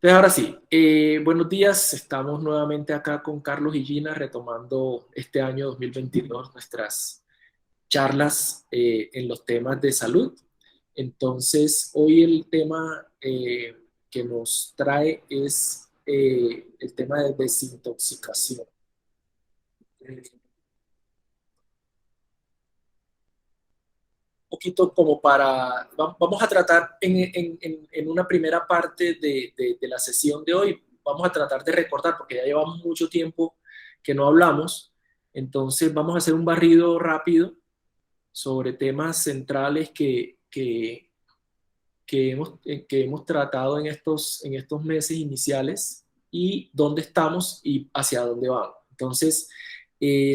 Entonces, ahora sí, buenos días. Estamos nuevamente acá con Carlos y Gina retomando este año 2022 nuestras charlas en los temas de salud. Entonces, hoy el tema que nos trae es el tema de desintoxicación. Poquito como vamos a tratar en una primera parte de la sesión de hoy, vamos a tratar de recordar, porque ya llevamos mucho tiempo que no hablamos, entonces vamos a hacer un barrido rápido sobre temas centrales que hemos tratado en estos meses iniciales y dónde estamos y hacia dónde vamos. Entonces,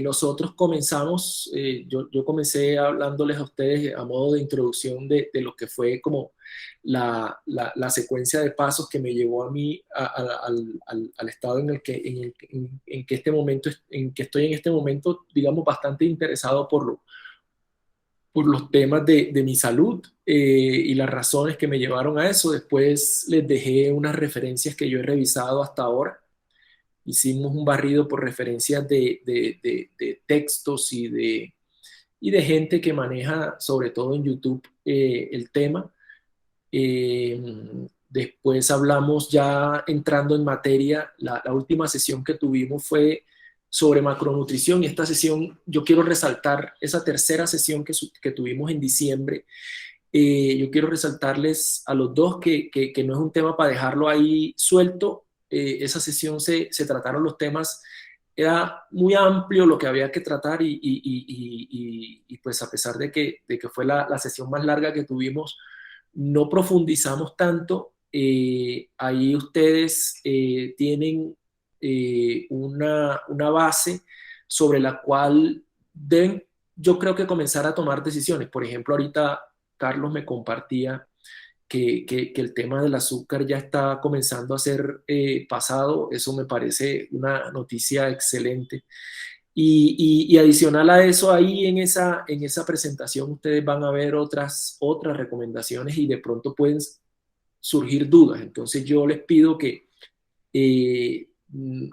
nosotros comenzamos, yo comencé hablándoles a ustedes a modo de introducción de lo que fue como la secuencia de pasos que me llevó a mí al estado en que este momento, en que estoy en este momento, digamos, bastante interesado por los temas de mi salud y las razones que me llevaron a eso. Después les dejé unas referencias que yo he revisado hasta ahora. Hicimos un barrido por referencias de textos y de gente que maneja, sobre todo en YouTube, el tema. Eh, Después hablamos ya entrando en materia, la última sesión que tuvimos fue sobre macronutrición y esta sesión, yo quiero resaltar esa tercera sesión que tuvimos en diciembre. Yo quiero resaltarles a los dos que no es un tema para dejarlo ahí suelto. Esa sesión se trataron los temas, era muy amplio lo que había que tratar y pues a pesar de que fue la sesión más larga que tuvimos, no profundizamos tanto. Ahí ustedes tienen una base sobre la cual deben, yo creo que comenzar a tomar decisiones. Por ejemplo, ahorita Carlos me compartía que el tema del azúcar ya está comenzando a ser pasado. Eso me parece una noticia excelente. Y adicional a eso, ahí en esa presentación ustedes van a ver otras recomendaciones y de pronto pueden surgir dudas. Entonces yo les pido que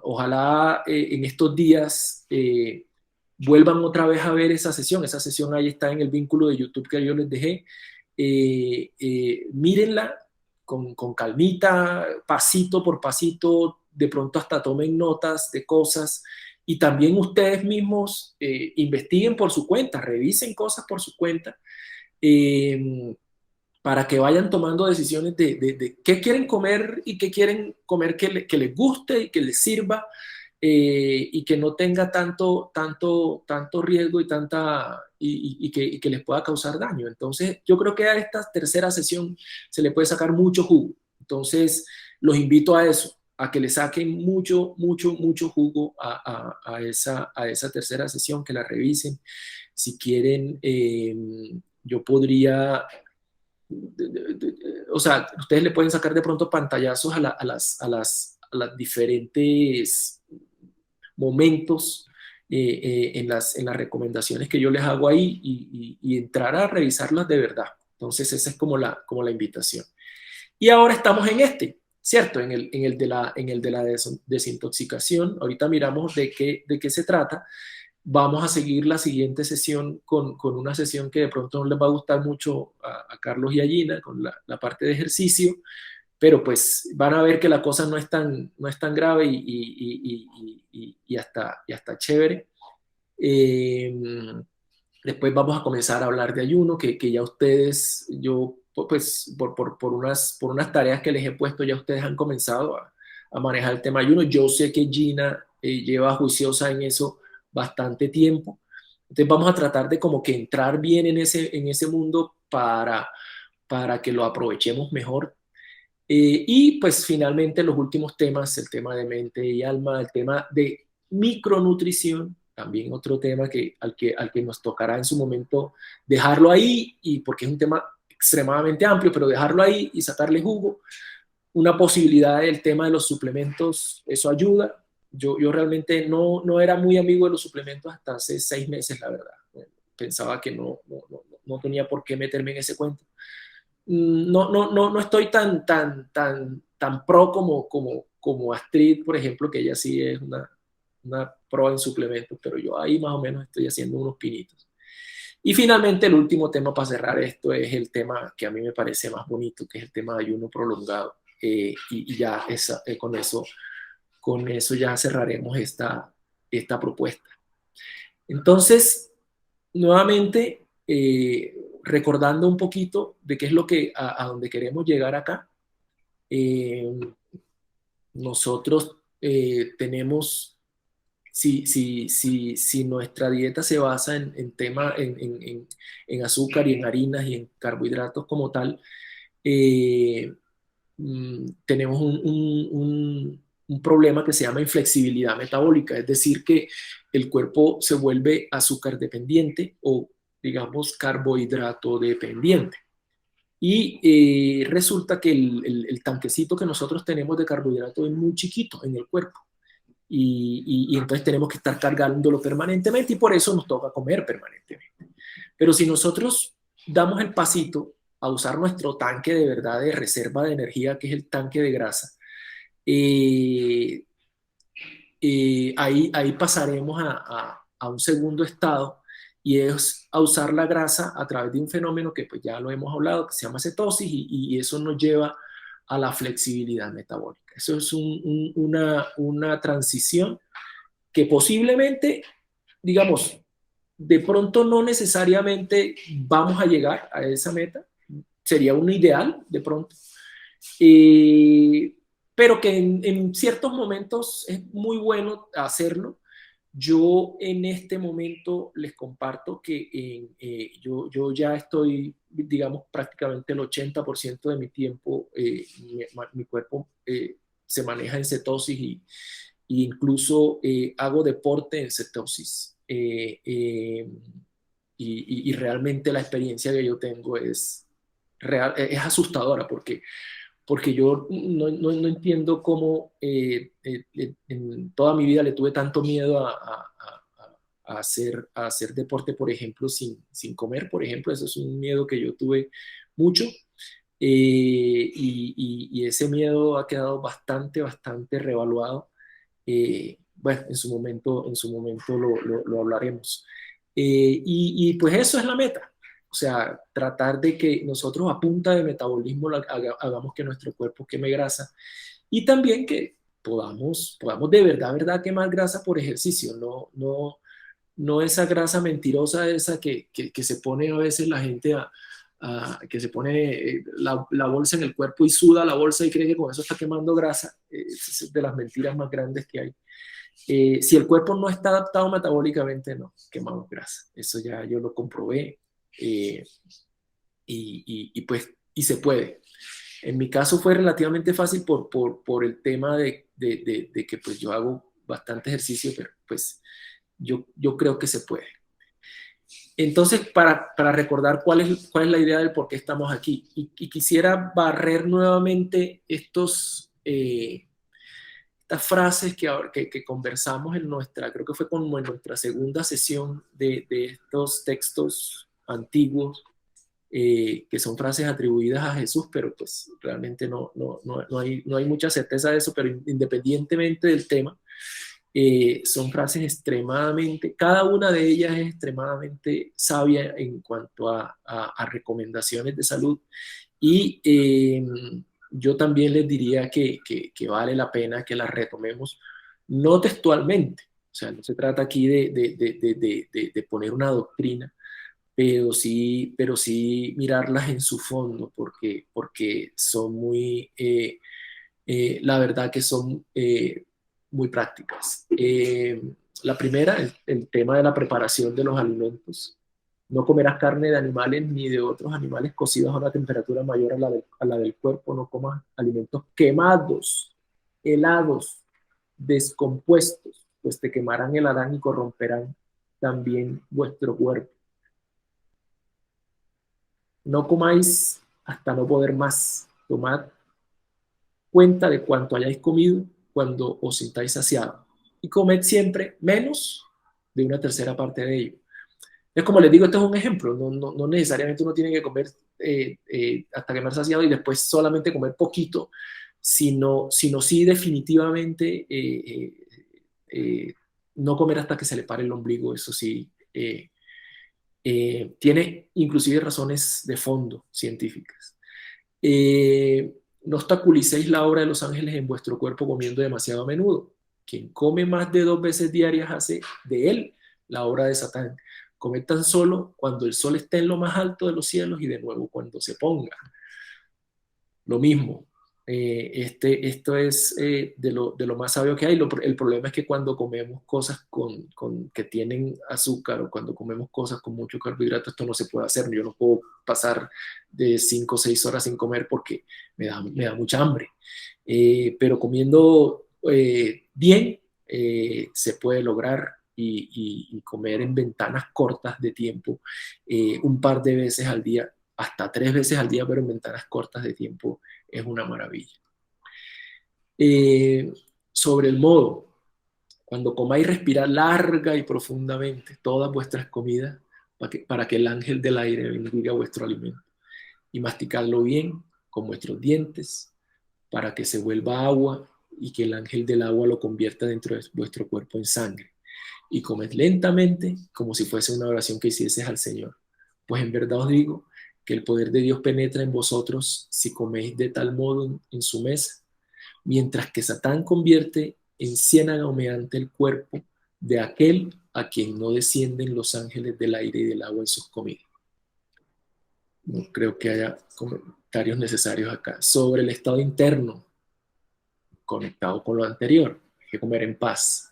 ojalá en estos días vuelvan otra vez a ver esa sesión. Esa sesión ahí está en el vínculo de YouTube que yo les dejé. Mírenla con calmita, pasito por pasito, de pronto hasta tomen notas de cosas y también ustedes mismos investiguen por su cuenta, revisen cosas por su cuenta. Eh, para que vayan tomando decisiones de qué quieren comer y qué quieren comer que les guste y que les sirva y que no tenga tanto riesgo y que les pueda causar daño. Entonces, yo creo que a esta tercera sesión se le puede sacar mucho jugo. Entonces, los invito a eso, a que le saquen mucho jugo a esa tercera sesión, que la revisen. Si quieren, yo podría o sea, ustedes le pueden sacar de pronto pantallazos a las diferentes momentos en las recomendaciones que yo les hago ahí y entrar a revisarlas de verdad. Entonces, esa es como la invitación. Y ahora estamos en ¿cierto? En el de la desintoxicación. Ahorita miramos de qué se trata. Vamos a seguir la siguiente sesión con una sesión que de pronto no les va a gustar mucho a Carlos y a Gina, con la parte de ejercicio, pero pues van a ver que la cosa no es tan grave y hasta chévere. Eh, Después vamos a comenzar a hablar de ayuno, que ya ustedes, yo pues por unas tareas que les he puesto, ya ustedes han comenzado a manejar el tema ayuno. Yo sé que Gina lleva juiciosa en eso bastante tiempo. Entonces vamos a tratar de como que entrar bien en ese mundo para que lo aprovechemos mejor. Y pues finalmente los últimos temas, el tema de mente y alma, el tema de micronutrición, también otro tema al que nos tocará en su momento dejarlo ahí, y porque es un tema extremadamente amplio, pero dejarlo ahí y sacarle jugo. Una posibilidad del tema de los suplementos, eso ayuda. Yo realmente no era muy amigo de los suplementos hasta hace 6 meses, la verdad. Pensaba que no tenía por qué meterme en ese cuento. No estoy tan tan pro como Astrid, por ejemplo, que ella sí es una pro en suplementos, pero yo ahí más o menos estoy haciendo unos pinitos. Y finalmente el último tema para cerrar esto es el tema que a mí me parece más bonito, que es el tema de ayuno prolongado. Y ya con eso ya cerraremos esta propuesta. Entonces, nuevamente, recordando un poquito de qué es lo que a donde queremos llegar acá, eh, nosotros tenemos, si nuestra dieta se basa en azúcar y en harinas y en carbohidratos como tal, eh, tenemos un problema que se llama inflexibilidad metabólica, es decir, que el cuerpo se vuelve azúcar dependiente o, digamos, carbohidrato dependiente. Y resulta que el tanquecito que nosotros tenemos de carbohidrato es muy chiquito en el cuerpo. Y entonces tenemos que estar cargándolo permanentemente y por eso nos toca comer permanentemente. Pero si nosotros damos el pasito a usar nuestro tanque de verdad de reserva de energía, que es el tanque de grasa, eh, ahí pasaremos a un segundo estado y es a usar la grasa a través de un fenómeno que pues ya lo hemos hablado, que se llama cetosis y eso nos lleva a la flexibilidad metabólica. Eso es una transición que posiblemente, digamos, de pronto no necesariamente vamos a llegar a esa meta, sería un ideal de pronto, eh, pero que en ciertos momentos es muy bueno hacerlo. Yo en este momento les comparto que yo ya estoy, digamos, prácticamente el 80% de mi tiempo, mi cuerpo se maneja en cetosis y incluso hago deporte en cetosis. Y realmente la experiencia que yo tengo es asustadora porque yo no entiendo cómo en toda mi vida le tuve tanto miedo a hacer deporte, por ejemplo, sin comer, por ejemplo. Eso es un miedo que yo tuve mucho. Y ese miedo ha quedado bastante revaluado. Bueno, en su momento lo hablaremos. Y pues eso es la meta. O sea, tratar de que nosotros a punta de metabolismo hagamos que nuestro cuerpo queme grasa y también que podamos de verdad quemar grasa por ejercicio, no esa grasa mentirosa, esa que se pone a veces la gente que se pone la bolsa en el cuerpo y suda la bolsa y cree que con eso está quemando grasa. Es de las mentiras más grandes que hay. Si el cuerpo no está adaptado metabólicamente, no quemamos grasa. Eso ya yo lo comprobé eh, y se puede. En mi caso fue relativamente fácil por el tema de que pues yo hago bastante ejercicio, pero pues yo creo que se puede. Entonces, para recordar cuál es la idea del por qué estamos aquí, y quisiera barrer nuevamente estas frases que conversamos creo que fue como en nuestra segunda sesión de estos textos antiguos, que son frases atribuidas a Jesús, pero pues realmente no hay mucha certeza de eso, pero independientemente del tema, son frases cada una de ellas es extremadamente sabia en cuanto a recomendaciones de salud y yo también les diría que vale la pena que las retomemos, no textualmente, o sea, no se trata aquí de poner una doctrina, pero sí mirarlas en su fondo, porque son la verdad que son muy prácticas. La primera, el tema de la preparación de los alimentos. No comerás carne de animales ni de otros animales cocidos a una temperatura mayor a la del cuerpo. No comas alimentos quemados, helados, descompuestos, pues te quemarán el Adán y corromperán también vuestro cuerpo. No comáis hasta no poder más. Tomad cuenta de cuánto hayáis comido cuando os sintáis saciados y comed siempre menos de una tercera parte de ello. Es como les digo, este es un ejemplo, no necesariamente uno tiene que comer hasta quemar saciado y después solamente comer poquito, sino sí definitivamente no comer hasta que se le pare el ombligo, eso sí. Tiene inclusive razones de fondo científicas. No obstaculicéis la obra de los ángeles en vuestro cuerpo comiendo demasiado a menudo. Quien come más de 2 veces diarias hace de él la obra de Satán. Comed tan solo cuando el sol esté en lo más alto de los cielos y de nuevo cuando se ponga. Lo mismo. Esto es de lo más sabio que hay. El problema es que cuando comemos cosas que tienen azúcar o cuando comemos cosas con mucho carbohidrato, esto no se puede hacer. Yo no puedo pasar de 5 o 6 horas sin comer porque me da mucha hambre. Pero comiendo bien se puede lograr y comer en ventanas cortas de tiempo, un par de veces al día, hasta 3 veces al día, pero en ventanas cortas de tiempo es una maravilla. Sobre el modo, cuando comáis, respirad larga y profundamente todas vuestras comidas para que el ángel del aire bendiga vuestro alimento y masticadlo bien con vuestros dientes para que se vuelva agua y que el ángel del agua lo convierta dentro de vuestro cuerpo en sangre. Y comed lentamente como si fuese una oración que hicieses al Señor. Pues en verdad os digo que el poder de Dios penetra en vosotros si coméis de tal modo en su mesa, mientras que Satán convierte en ciénaga humeante el cuerpo de aquel a quien no descienden los ángeles del aire y del agua en sus comidas. No creo que haya comentarios necesarios acá. Sobre el estado interno, conectado con lo anterior, hay que comer en paz.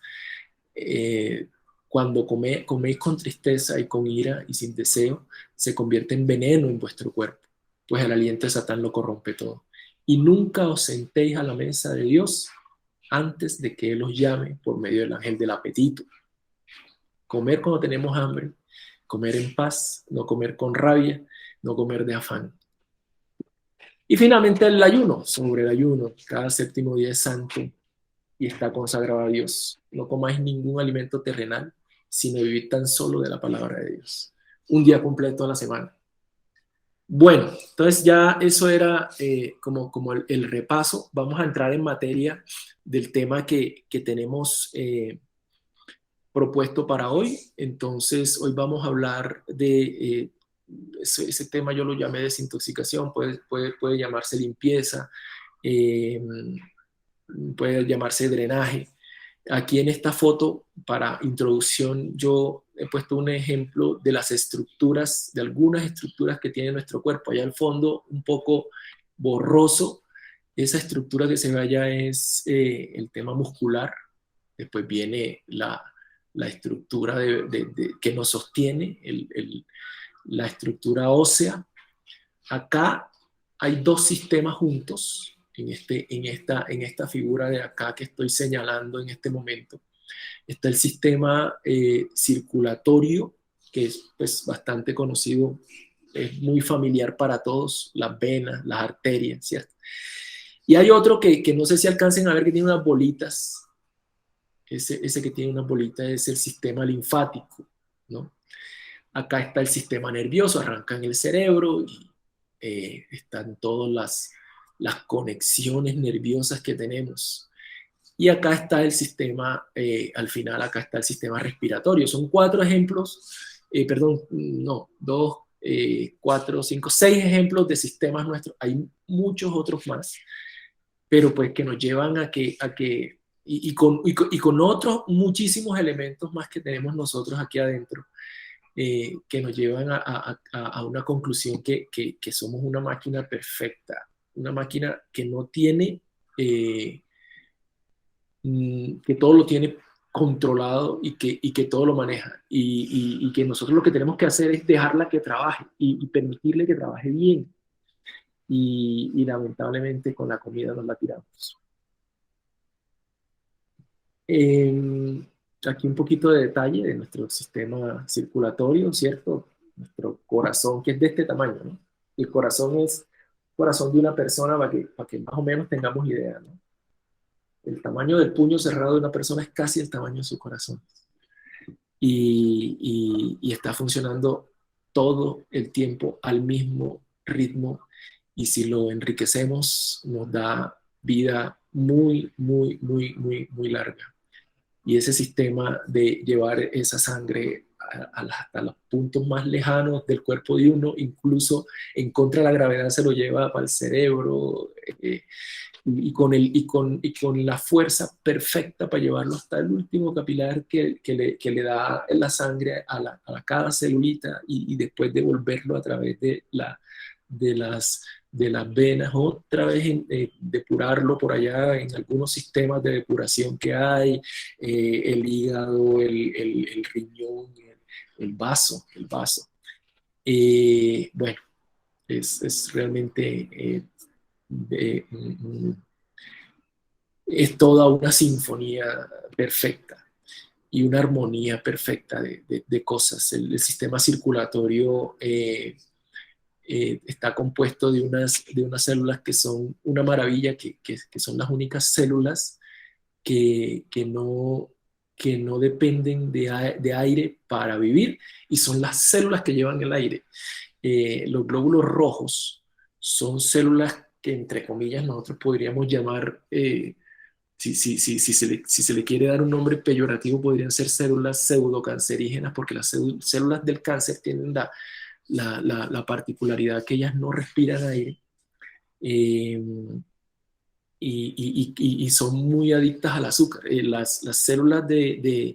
Cuando coméis con tristeza y con ira y sin deseo, se convierte en veneno en vuestro cuerpo, pues el aliento de Satán lo corrompe todo. Y nunca os sentéis a la mesa de Dios antes de que Él os llame por medio del ángel del apetito. Comer cuando tenemos hambre, comer en paz, no comer con rabia, no comer de afán. Y finalmente el ayuno, sobre el ayuno. Cada séptimo día es santo y está consagrado a Dios. No comáis ningún alimento terrenal, sino vivid tan solo de la palabra de Dios. Un día completo a la semana. Bueno, entonces ya eso era como el repaso. Vamos a entrar en materia del tema que tenemos propuesto para hoy. Entonces, hoy vamos a hablar de ese tema, yo lo llamé desintoxicación, puede llamarse limpieza, eh, puede llamarse drenaje. Aquí en esta foto, para introducción, yo he puesto un ejemplo de las estructuras, de algunas estructuras que tiene nuestro cuerpo. Allá al fondo, un poco borroso, esa estructura que se ve allá es el tema muscular. Después viene la estructura que nos sostiene, la estructura ósea. Acá hay dos sistemas juntos en esta figura de acá que estoy señalando en este momento. Está el sistema circulatorio, que es pues, bastante conocido, es muy familiar para todos, las venas, las arterias, ¿cierto? Y hay otro que no sé si alcancen a ver que tiene unas bolitas. Ese que tiene unas bolitas es el sistema linfático, ¿no? Acá está el sistema nervioso, arranca en el cerebro y están todas las conexiones nerviosas que tenemos. Y acá está el sistema, al final acá está el sistema respiratorio. Son 4 ejemplos, perdón, no, 2, 4, 5, 6 ejemplos de sistemas nuestros. Hay muchos otros más, pero pues que nos llevan a que y con otros muchísimos elementos más que tenemos nosotros aquí adentro, que nos llevan a una conclusión que somos una máquina perfecta, una máquina que no tiene, que todo lo tiene controlado y que todo lo maneja. Y que nosotros lo que tenemos que hacer es dejarla que trabaje y permitirle que trabaje bien. Y lamentablemente con la comida nos la tiramos. Aquí un poquito de detalle de nuestro sistema circulatorio, ¿cierto? Nuestro corazón, que es de este tamaño, ¿no? El corazón es el corazón de una persona para que más o menos tengamos idea, ¿no? El tamaño del puño cerrado de una persona es casi el tamaño de su corazón. Y está funcionando todo el tiempo al mismo ritmo. Y si lo enriquecemos, nos da vida muy, muy, muy, muy, muy larga. Y ese sistema de llevar esa sangre hasta los puntos más lejanos del cuerpo de uno, incluso en contra de la gravedad, se lo lleva para el cerebro, y con la fuerza perfecta para llevarlo hasta el último capilar que le da la sangre a cada celulita, y después devolverlo a través de las, de las venas, otra vez depurarlo por allá en algunos sistemas de depuración que hay, el hígado, el riñón, el vaso, el vaso. Bueno, es realmente es toda una sinfonía perfecta y una armonía perfecta de cosas. El sistema circulatorio está compuesto de unas células que son una maravilla, que son las únicas células que no dependen de aire para vivir, y son las células que llevan el aire. Los glóbulos rojos son células que, entre comillas, nosotros podríamos llamar, si se le quiere dar un nombre peyorativo, podrían ser células pseudocancerígenas, porque las células del cáncer tienen la particularidad que ellas no respiran aire, eh, y son muy adictas al azúcar. Las células que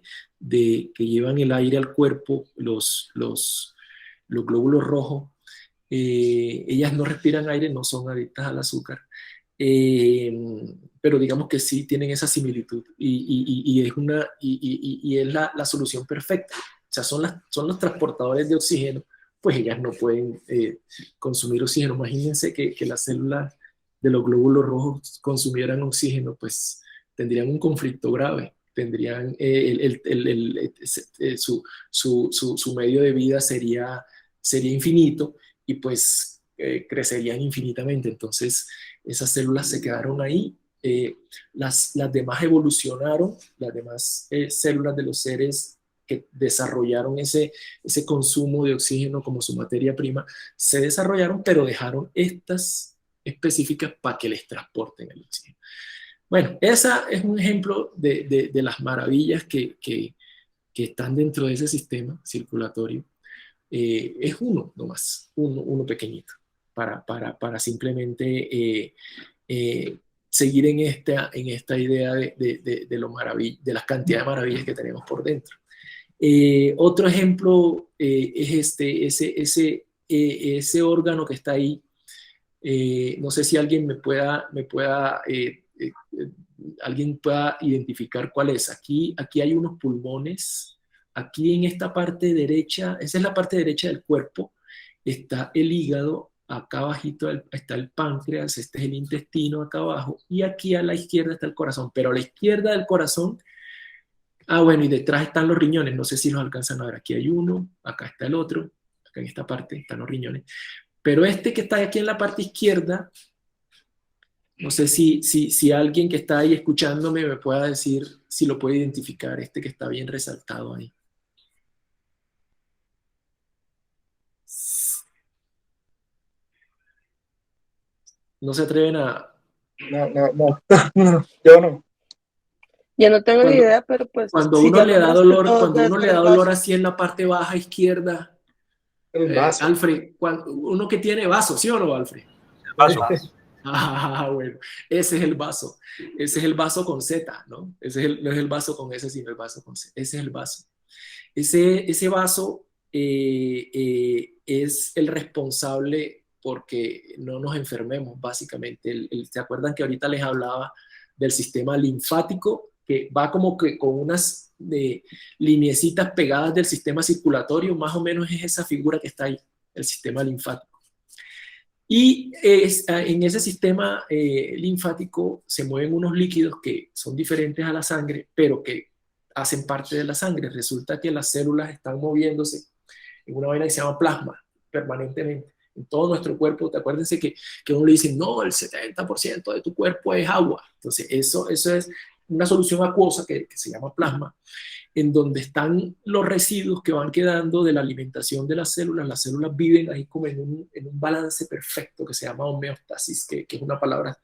llevan el aire al cuerpo, los glóbulos rojos, ellas no respiran aire, no son adictas al azúcar. Eh, pero digamos que sí tienen esa similitud, y es la solución perfecta. O sea, son los transportadores de oxígeno, pues ellas no pueden consumir oxígeno. Imagínense que las células de los glóbulos rojos consumieran oxígeno, pues tendrían un conflicto grave, tendrían su medio de vida sería infinito, y pues crecerían infinitamente. Entonces esas células se quedaron ahí. Las demás evolucionaron, las demás células de los seres que desarrollaron ese consumo de oxígeno como su materia prima, se desarrollaron, pero dejaron estas específicas para que les transporten el oxígeno. Bueno, esa es un ejemplo de las maravillas que están dentro de ese sistema circulatorio. Es uno nomás, uno pequeñito, para simplemente seguir en esta idea de las cantidades de maravillas que tenemos por dentro. Otro ejemplo es ese órgano que está ahí. No sé si alguien alguien pueda identificar cuál es. Aquí hay unos pulmones. Aquí en esta parte derecha, esa es la parte derecha del cuerpo, está el hígado. Acá abajito está el páncreas, este es el intestino acá abajo, y aquí a la izquierda está el corazón. Pero a la izquierda del corazón, bueno, y detrás están los riñones. No sé si los alcanzan a ver. Aquí hay uno, acá está el otro, acá en esta parte están los riñones. Pero este que está aquí en la parte izquierda, no sé si alguien que está ahí escuchándome me pueda decir si lo puede identificar, este que está bien resaltado ahí. No se atreven a... No, yo no. Yo no tengo ni idea, pero pues Cuando si uno ya le da nombraste dolor, todos, cuando debe uno le ser da el dolor vaso. así en la parte baja izquierda, El vaso. Alfred, uno que tiene vaso, ¿sí o no, Alfred? Vaso. Bueno, ese es el vaso. Ese es el vaso con Z, ¿no? No es el vaso con S, sino el vaso con Z. Ese es el vaso. Ese vaso es el responsable porque no nos enfermemos, básicamente. ¿Se acuerdan que ahorita les hablaba del sistema linfático, que va como que con unas lineecitas pegadas del sistema circulatorio? Más o menos es esa figura que está ahí, el sistema linfático. Y en ese sistema linfático se mueven unos líquidos que son diferentes a la sangre, pero que hacen parte de la sangre. Resulta que las células están moviéndose en una vaina que se llama plasma permanentemente en todo nuestro cuerpo. Acuérdense que uno le dice, no, el 70% de tu cuerpo es agua. Entonces eso es una solución acuosa que se llama plasma, en donde están los residuos que van quedando de la alimentación de las células. Las células viven ahí como en un balance perfecto que se llama homeostasis, que es una palabra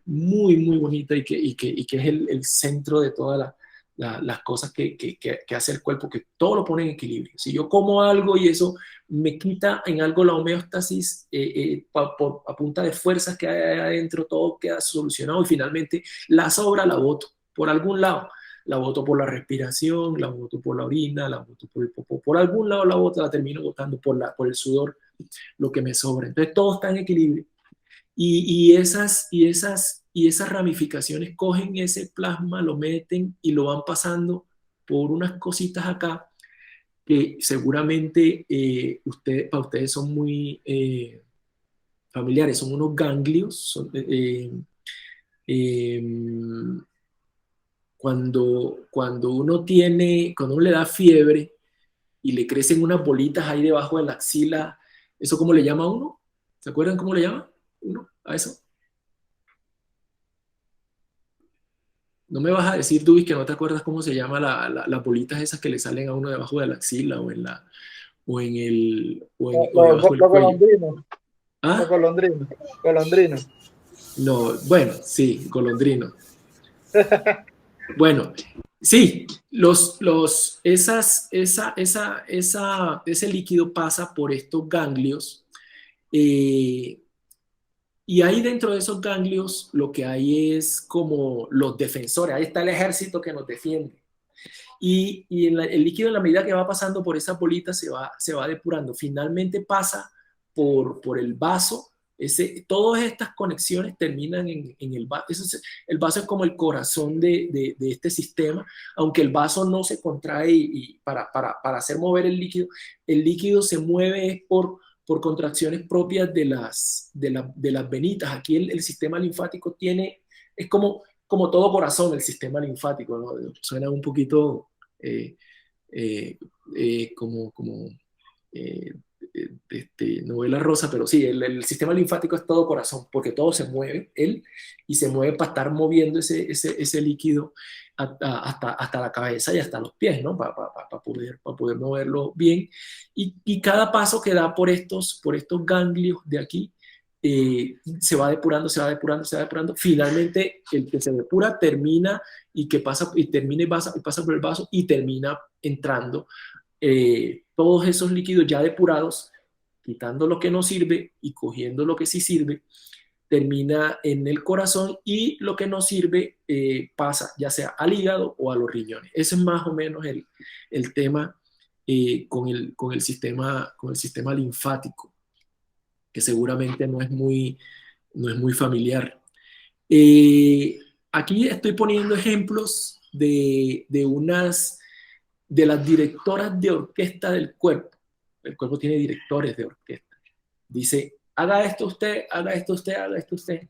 muy, muy bonita y que es el centro de todas las cosas que hace el cuerpo, que todo lo pone en equilibrio. Si yo como algo y eso me quita en algo la homeostasis, a punta de fuerzas que hay adentro, todo queda solucionado y finalmente la sobra la boto por algún lado. La boto por la respiración, la boto por la orina, la boto por el popó, por algún lado la boto, la termino botando por el sudor, lo que me sobra. Entonces todo está en equilibrio. Y esas ramificaciones cogen ese plasma, lo meten y lo van pasando por unas cositas acá que seguramente para ustedes son muy familiares, son unos ganglios. Eh, cuando uno le da fiebre y le crecen unas bolitas ahí debajo de la axila, ¿eso cómo le llama a uno? ¿Se acuerdan cómo le llama uno a eso? No me vas a decir, Dubis, que no te acuerdas cómo se llama las bolitas esas que le salen a uno debajo de la axila o debajo del Los cuello. golondrinos. Los ¿Ah? golondrinos. No, bueno, sí, golondrino. Bueno, sí, ese líquido pasa por estos ganglios y ahí dentro de esos ganglios lo que hay es como los defensores, ahí está el ejército que nos defiende. Y el líquido en la medida que va pasando por esas bolitas se va depurando. Finalmente pasa por el vaso. Todas estas conexiones terminan en el vaso. El vaso es como el corazón de este sistema, aunque el vaso no se contrae para hacer mover el líquido se mueve por contracciones propias de las venitas. Aquí el sistema linfático es como todo corazón, el sistema linfático, ¿no? Suena un poquito como novela rosa, pero sí, el sistema linfático es todo corazón, porque todo se mueve, y se mueve para estar moviendo ese líquido hasta la cabeza y hasta los pies, ¿no? Para poder moverlo bien. Y cada paso que da por estos ganglios de aquí, se va depurando, se va depurando, se va depurando. Finalmente, el que se depura termina termina y pasa por el vaso y termina entrando todos esos líquidos ya depurados, quitando lo que no sirve y cogiendo lo que sí sirve, termina en el corazón y lo que no sirve pasa ya sea al hígado o a los riñones. Ese es más o menos el tema con el sistema linfático, que seguramente no es muy familiar. Aquí estoy poniendo ejemplos de las directoras de orquesta del cuerpo. El cuerpo tiene directores de orquesta. Dice, haga esto usted, haga esto usted, haga esto usted.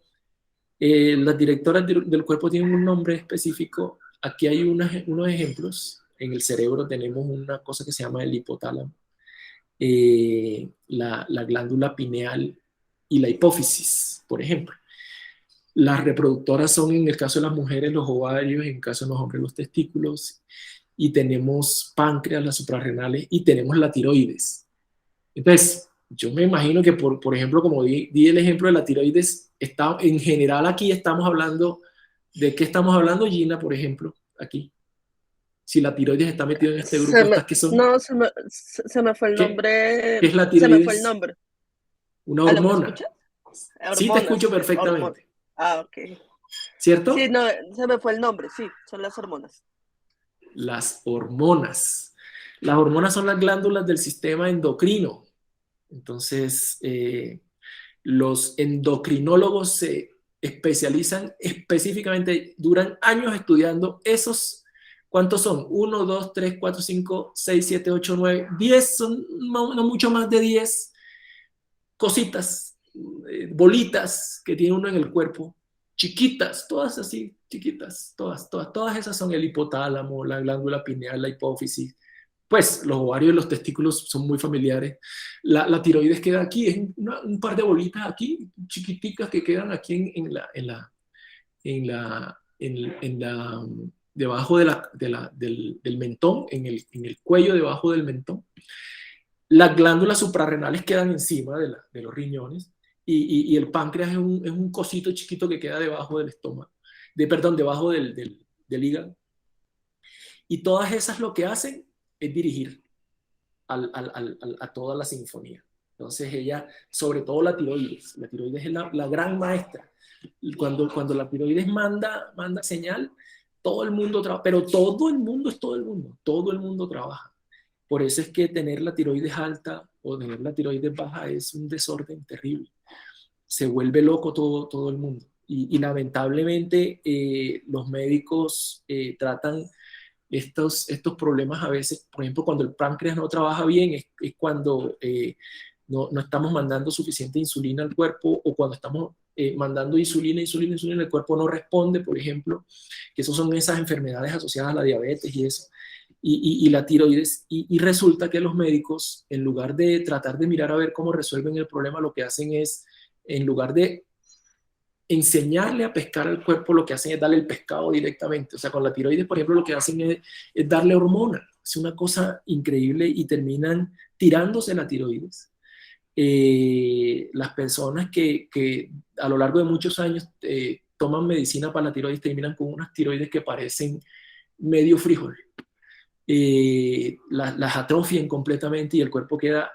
Las directoras del cuerpo tienen un nombre específico. Aquí hay unos ejemplos. En el cerebro tenemos una cosa que se llama el hipotálamo, la glándula pineal y la hipófisis, por ejemplo. Las reproductoras son, en el caso de las mujeres, los ovarios, en el caso de los hombres, los testículos, y tenemos páncreas, las suprarrenales, y tenemos la tiroides. Entonces, yo me imagino que, por ejemplo, como di el ejemplo de la tiroides, en general aquí estamos hablando, ¿de qué estamos hablando, Gina, por ejemplo, aquí? Si la tiroides está metida en este grupo, ¿estas qué son? No, se me fue el nombre. ¿Qué es la Se me tiroides? fue el nombre. Una ¿Aló, me hormona. escuchas? Sí, te escucho perfectamente. Hormonas. Ah, ok. ¿Cierto? Sí, no, se me fue el nombre, sí, son las hormonas. Las hormonas. Las hormonas son las glándulas del sistema endocrino. Entonces, los endocrinólogos se especializan específicamente, duran años estudiando esos. ¿Cuántos son? 1, 2, 3, 4, 5, 6, 7, 8, 9, 10, son no mucho más de 10 cositas, bolitas que tiene uno en el cuerpo, chiquitas, todas así, chiquitas, todas esas son el hipotálamo, la glándula pineal, la hipófisis. Pues los ovarios y los testículos son muy familiares. La tiroides queda aquí, es un par de bolitas aquí, chiquiticas, que quedan aquí en debajo del mentón, en el cuello debajo del mentón. Las glándulas suprarrenales quedan encima de los riñones y el páncreas es un cosito chiquito que queda debajo del estómago, perdón, debajo del hígado. Y todas esas lo que hacen es dirigir a toda la sinfonía. Entonces ella, sobre todo la tiroides es la gran maestra. Cuando la tiroides manda señal, todo el mundo trabaja, pero todo el mundo trabaja. Por eso es que tener la tiroides alta o tener la tiroides baja es un desorden terrible. Se vuelve loco todo el mundo. Y lamentablemente los médicos tratan estos problemas a veces, por ejemplo, cuando el páncreas no trabaja bien, es cuando no estamos mandando suficiente insulina al cuerpo, o cuando estamos mandando insulina, el cuerpo no responde, por ejemplo, que esas son esas enfermedades asociadas a la diabetes y eso, y la tiroides, y resulta que los médicos, en lugar de tratar de mirar a ver cómo resuelven el problema, lo que hacen es, en lugar de enseñarle a pescar al cuerpo, lo que hacen es darle el pescado directamente. O sea, con la tiroides, por ejemplo, lo que hacen es darle hormona. Es una cosa increíble y terminan tirándose la tiroides. Las personas que a lo largo de muchos años toman medicina para la tiroides terminan con unas tiroides que parecen medio frijol. Las atrofian completamente y el cuerpo queda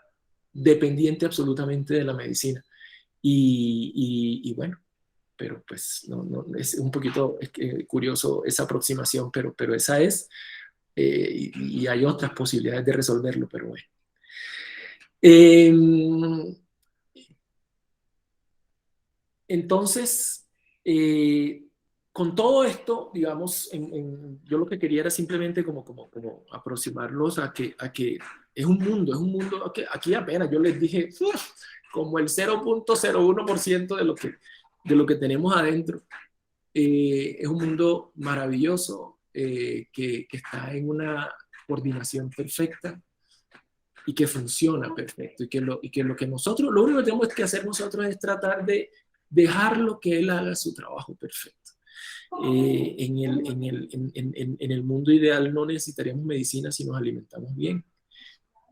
dependiente absolutamente de la medicina. Y bueno, pero pues es un poquito curioso esa aproximación, pero esa es, y hay otras posibilidades de resolverlo, pero bueno. Entonces, con todo esto, digamos, yo lo que quería era simplemente como aproximarlos a que es un mundo que aquí apenas yo les dije como el 0.01% de lo que tenemos adentro. Es un mundo maravilloso que está en una coordinación perfecta y que funciona perfecto, y que lo único que tenemos que hacer nosotros es tratar de dejarlo que él haga su trabajo perfecto. En el mundo ideal no necesitaríamos medicina si nos alimentamos bien,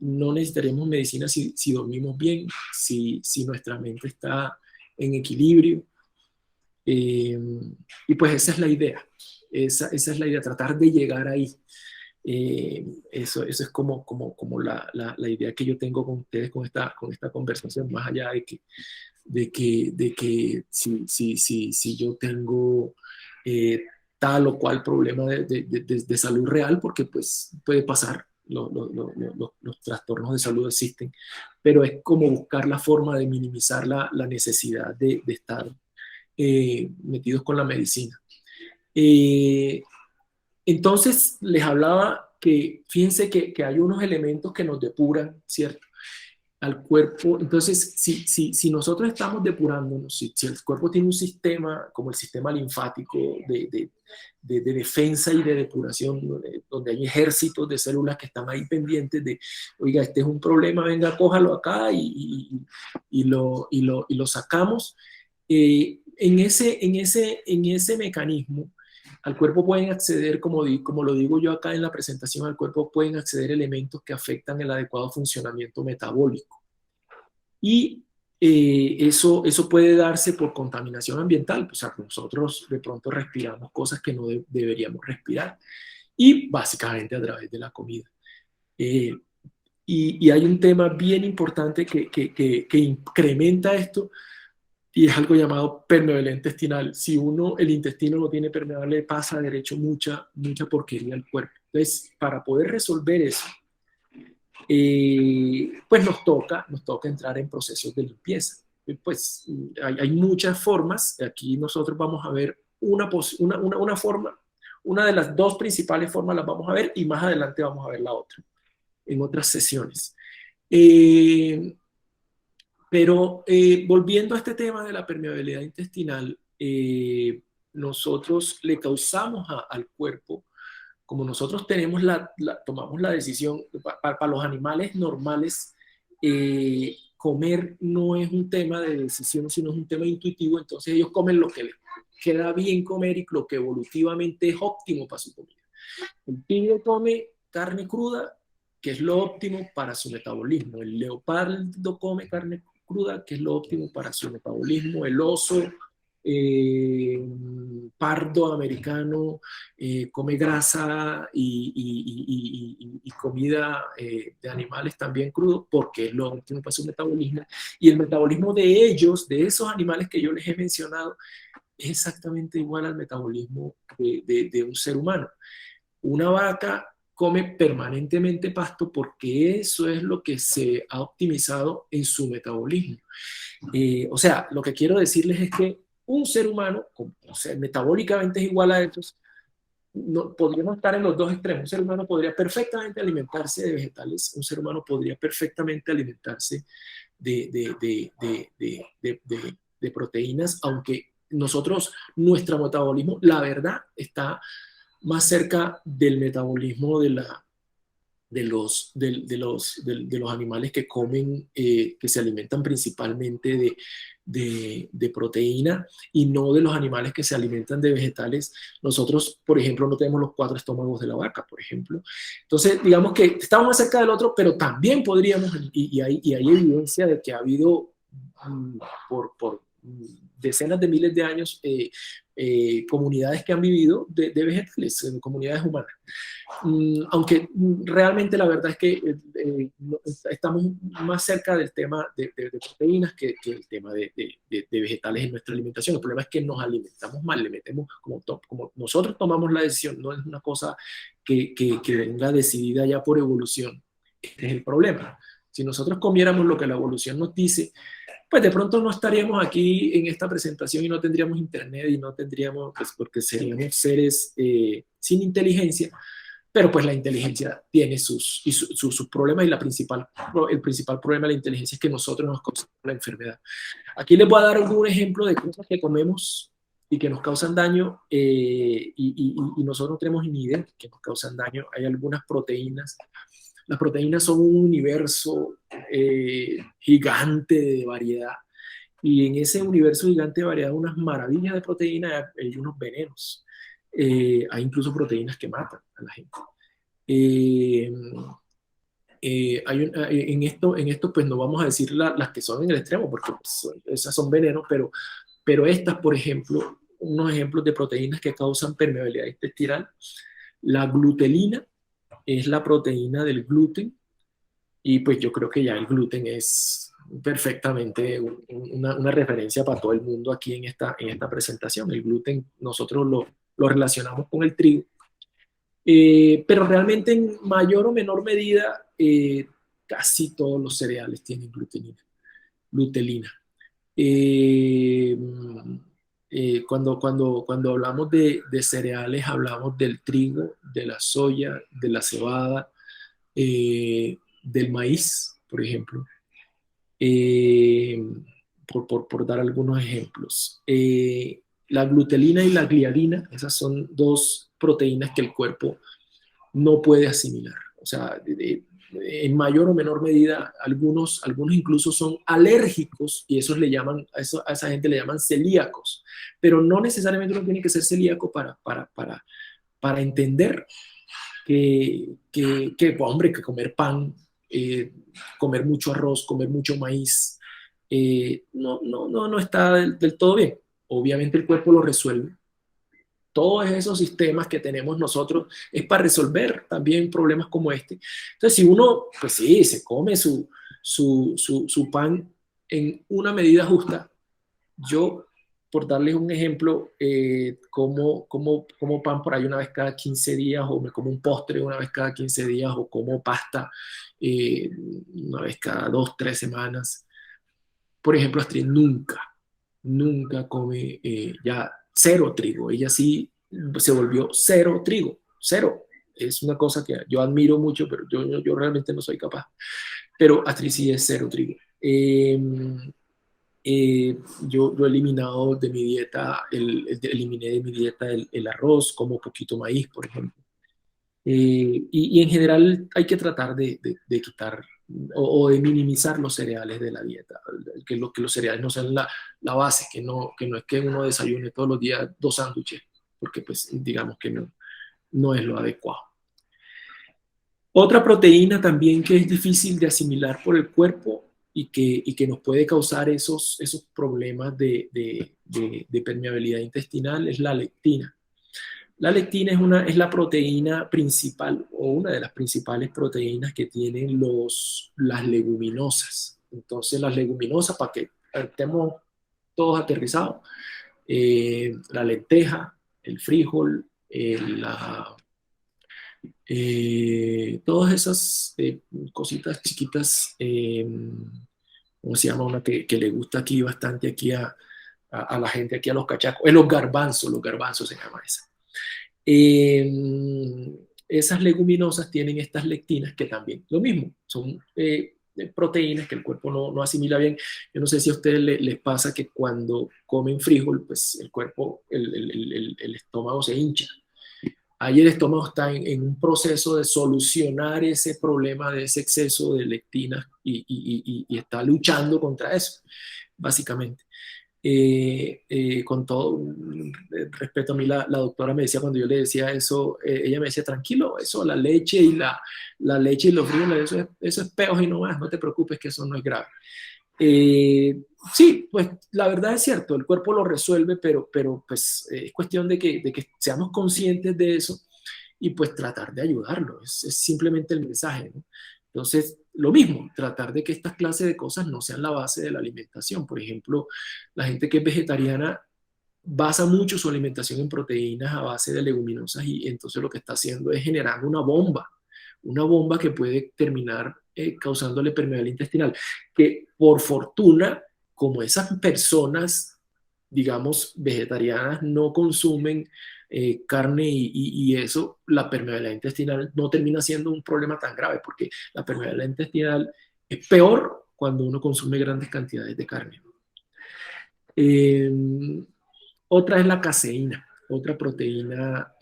no necesitaremos medicina si dormimos bien, si nuestra mente está en equilibrio. Y pues esa es la idea, esa es la idea, tratar de llegar ahí. Eso es como la idea que yo tengo con ustedes con esta conversación, más allá de que si yo tengo tal o cual problema de salud real, porque pues puede pasar, los trastornos de salud existen, pero es como buscar la forma de minimizar la necesidad de estar metidos con la medicina. Entonces les hablaba que fíjense que hay unos elementos que nos depuran, ¿cierto? Al cuerpo. Entonces, si nosotros estamos depurándonos, si el cuerpo tiene un sistema como el sistema linfático de defensa y de depuración, donde hay ejércitos de células que están ahí pendientes de, oiga, este es un problema, venga, cójalo acá y lo sacamos. En ese mecanismo, al cuerpo pueden acceder, como lo digo yo acá en la presentación, al cuerpo pueden acceder elementos que afectan el adecuado funcionamiento metabólico. Y eso puede darse por contaminación ambiental, o sea, nosotros de pronto respiramos cosas que no deberíamos respirar, y básicamente a través de la comida. Y hay un tema bien importante que incrementa esto, y es algo llamado permeabilidad intestinal. Si el intestino no tiene permeable, pasa derecho mucha porquería al cuerpo. Entonces, para poder resolver eso, pues nos toca entrar en procesos de limpieza. Pues hay muchas formas. Aquí nosotros vamos a ver una forma, una de las dos principales formas las vamos a ver, y más adelante vamos a ver la otra en otras sesiones. Pero volviendo a este tema de la permeabilidad intestinal, nosotros le causamos al cuerpo, como nosotros tomamos la decisión, para los animales normales, comer no es un tema de decisión, sino es un tema intuitivo. Entonces ellos comen lo que queda bien comer y lo que evolutivamente es óptimo para su comida. El tigre come carne cruda, que es lo óptimo para su metabolismo. El leopardo come carne cruda, que es lo óptimo para su metabolismo. El oso eh, pardo americano come grasa y comida de animales también crudo, porque es lo óptimo para su metabolismo. Y el metabolismo de ellos, de esos animales que yo les he mencionado, es exactamente igual al metabolismo de un ser humano. Una vaca come permanentemente pasto porque eso es lo que se ha optimizado en su metabolismo. O sea, lo que quiero decirles es que un ser humano, o sea, metabólicamente es igual a estos, no, podríamos estar en los dos extremos. Un ser humano podría perfectamente alimentarse de vegetales, un ser humano podría perfectamente alimentarse de proteínas, aunque nosotros, nuestro metabolismo, la verdad, está más cerca del metabolismo de los animales que comen, que se alimentan principalmente de proteína y no de los animales que se alimentan de vegetales. Nosotros, por ejemplo, no tenemos los 4 estómagos de la vaca, por ejemplo. Entonces, digamos que estamos más cerca del otro, pero también podríamos, y hay evidencia de que ha habido por decenas de miles de años comunidades que han vivido de vegetales, comunidades humanas. Aunque realmente la verdad es que estamos más cerca del tema de proteínas que el tema de vegetales en nuestra alimentación. El problema es que nos alimentamos mal, le metemos como nosotros tomamos la decisión, no es una cosa que venga decidida ya por evolución. Este es el problema. Si nosotros comiéramos lo que la evolución nos dice, pues de pronto no estaríamos aquí en esta presentación y no tendríamos internet y no tendríamos, pues porque seríamos seres sin inteligencia, pero pues la inteligencia tiene sus problemas y el principal problema de la inteligencia es que nosotros nos causamos la enfermedad. Aquí les voy a dar algún ejemplo de cosas que comemos y que nos causan daño y nosotros no tenemos ni idea que nos causan daño. Hay algunas proteínas. Las proteínas son un universo gigante de variedad y en ese universo gigante de variedad hay unas maravillas de proteínas, hay unos venenos. Hay incluso proteínas que matan a la gente. En esto pues no vamos a decir las que son en el extremo, porque pues, esas son venenos, pero estas, por ejemplo, unos ejemplos de proteínas que causan permeabilidad intestinal. La glutelina es la proteína del gluten, y pues yo creo que ya el gluten es perfectamente una referencia para todo el mundo aquí en esta presentación. El gluten nosotros lo relacionamos con el trigo, pero realmente en mayor o menor medida casi todos los cereales tienen glutelina. Eh, cuando hablamos de cereales hablamos del trigo, de la soya, de la cebada, del maíz, por ejemplo, eh, por dar algunos ejemplos. La glutelina y la gliadina, esas son dos proteínas que el cuerpo no puede asimilar. O sea, en mayor o menor medida, algunos incluso son alérgicos y esos le llaman, a esa gente le llaman celíacos, pero no necesariamente uno tiene que ser celíaco para entender hombre, que comer pan, comer mucho arroz, comer mucho maíz, no está del todo bien. Obviamente el cuerpo lo resuelve. Todos esos sistemas que tenemos nosotros es para resolver también problemas como este. Entonces, si uno, pues sí, se come su pan en una medida justa, yo, por darles un ejemplo, como pan por ahí una vez cada 15 días, o me como un postre una vez cada 15 días, o como pasta una vez cada 2, 3 semanas. Por ejemplo, Astrid nunca come ya cero trigo. Ella sí se volvió cero trigo, cero. Es una cosa que yo admiro mucho, pero yo realmente no soy capaz. Pero Astrid sí es cero trigo. Yo he eliminado de mi dieta, eliminé de mi dieta el arroz, como poquito maíz, por ejemplo. Y en general hay que tratar de quitar o de minimizar los cereales de la dieta, que los cereales no sean la base, que no es que uno desayune todos los días 2 sándwiches, porque pues digamos que no es lo adecuado. Otra proteína también que es difícil de asimilar por el cuerpo y que nos puede causar esos problemas de permeabilidad intestinal es la lectina. La lectina es la proteína principal o una de las principales proteínas que tienen las leguminosas. Entonces, las leguminosas, para que estemos todos aterrizados, la lenteja, el frijol, todas esas cositas chiquitas, ¿cómo se llama? Una que le gusta aquí bastante aquí a la gente, aquí a los cachacos, los garbanzos se llama esa. Esas leguminosas tienen estas lectinas que también, lo mismo, son proteínas que el cuerpo no asimila bien. Yo no sé si a ustedes les pasa que cuando comen frijol, pues el cuerpo, el estómago se hincha. Ahí el estómago está en un proceso de solucionar ese problema de ese exceso de lectinas y está luchando contra eso, básicamente. Con todo respeto a mí, la doctora me decía cuando yo le decía eso, ella me decía, tranquilo, eso, la leche y leche y los frijoles, eso es peos y no más, no te preocupes que eso no es grave. Sí, pues la verdad es cierto, el cuerpo lo resuelve, pero pues es cuestión de que seamos conscientes de eso y pues tratar de ayudarlo, es simplemente el mensaje, ¿no? Entonces, lo mismo, tratar de que estas clases de cosas no sean la base de la alimentación. Por ejemplo, la gente que es vegetariana basa mucho su alimentación en proteínas a base de leguminosas y entonces lo que está haciendo es generando una bomba que puede terminar causándole permeabilidad intestinal, que por fortuna, como esas personas, digamos, vegetarianas no consumen carne y eso, la permeabilidad intestinal no termina siendo un problema tan grave, porque la permeabilidad intestinal es peor cuando uno consume grandes cantidades de carne. Otra es la caseína, otra proteína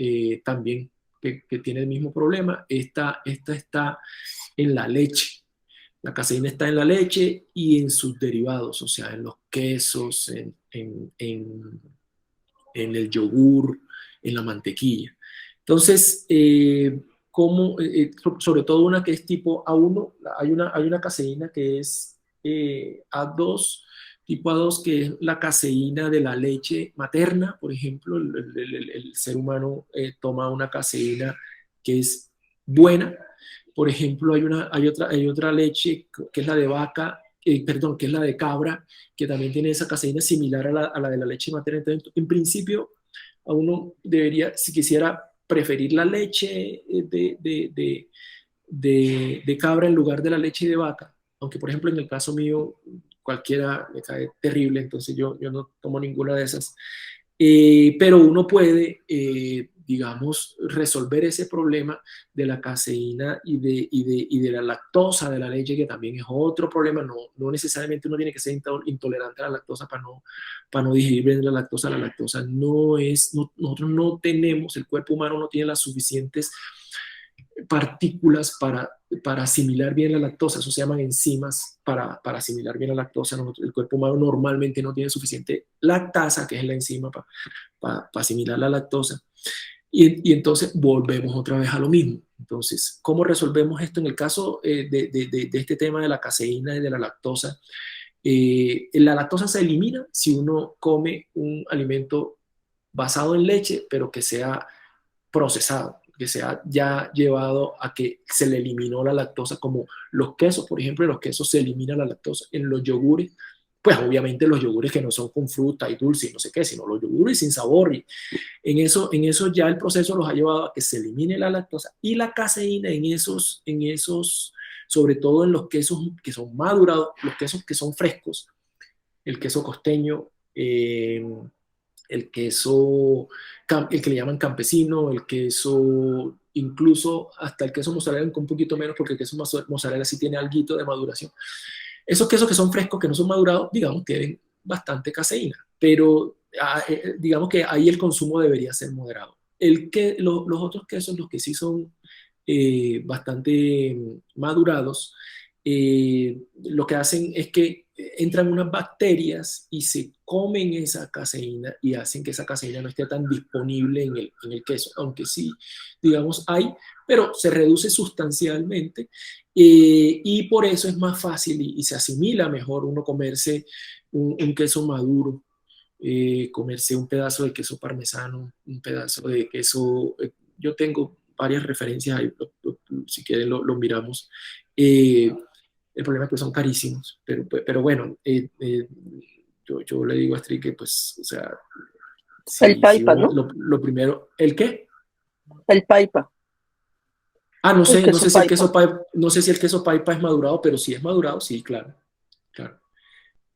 también que tiene el mismo problema. Esta está en la leche. La caseína está en la leche y en sus derivados, o sea, en los quesos, en el yogur, en la mantequilla. Entonces, sobre todo una que es tipo A1, hay una caseína que es A2, tipo A2, que es la caseína de la leche materna, por ejemplo, el ser humano toma una caseína que es buena. Por ejemplo, hay otra leche que es la de vaca, perdón, que es la de cabra, que también tiene esa caseína similar a la de la leche materna. Entonces, en principio, a uno debería, si quisiera, preferir la leche de cabra en lugar de la leche de vaca, aunque por ejemplo en el caso mío cualquiera me cae terrible, entonces yo no tomo ninguna de esas. Pero uno puede, digamos, resolver ese problema de la caseína y de la lactosa de la leche, que también es otro problema. No necesariamente uno tiene que ser intolerante a la lactosa para no digerir bien la lactosa. La lactosa nosotros no tenemos, el cuerpo humano no tiene las suficientes partículas para asimilar bien la lactosa, eso se llaman enzimas para asimilar bien la lactosa. El cuerpo humano normalmente no tiene suficiente lactasa, que es la enzima para asimilar la lactosa, y entonces volvemos otra vez a lo mismo. Entonces, ¿cómo resolvemos esto? En el caso de este tema de la caseína y de la lactosa se elimina si uno come un alimento basado en leche, pero que sea procesado, que sea ya llevado a que se le eliminó la lactosa, como los quesos, por ejemplo. En los quesos se elimina la lactosa. En los yogures, pues obviamente los yogures que no son con fruta y dulce y no sé qué, sino los yogures sin sabor. Y en eso ya el proceso los ha llevado a que se elimine la lactosa y la caseína en esos, sobre todo en los quesos que son madurados, los quesos que son frescos, el queso costeño, el queso, el que le llaman campesino, el queso, incluso hasta el queso mozzarella con un poquito menos, porque el queso mozzarella sí tiene alguito de maduración. Esos quesos que son frescos, que no son madurados, digamos, tienen bastante caseína, pero digamos que ahí el consumo debería ser moderado. Los otros quesos, los que sí son bastante madurados, lo que hacen es que entran unas bacterias y se comen esa caseína y hacen que esa caseína no esté tan disponible en el queso, aunque sí, digamos, hay, pero se reduce sustancialmente, y por eso es más fácil y se asimila mejor uno comerse un queso maduro, comerse un pedazo de queso parmesano, un pedazo de queso. Yo tengo varias referencias ahí, si quieren lo miramos. Eh, el problema es que son carísimos, pero bueno, yo le digo a Astrid que, pues, o sea, El si paipa, uno, ¿no? lo primero, ¿el qué? El paipa, Ah, el no queso sé si el queso paipa. paipa, no sé si el queso paipa es madurado, pero si es madurado, sí, claro, claro.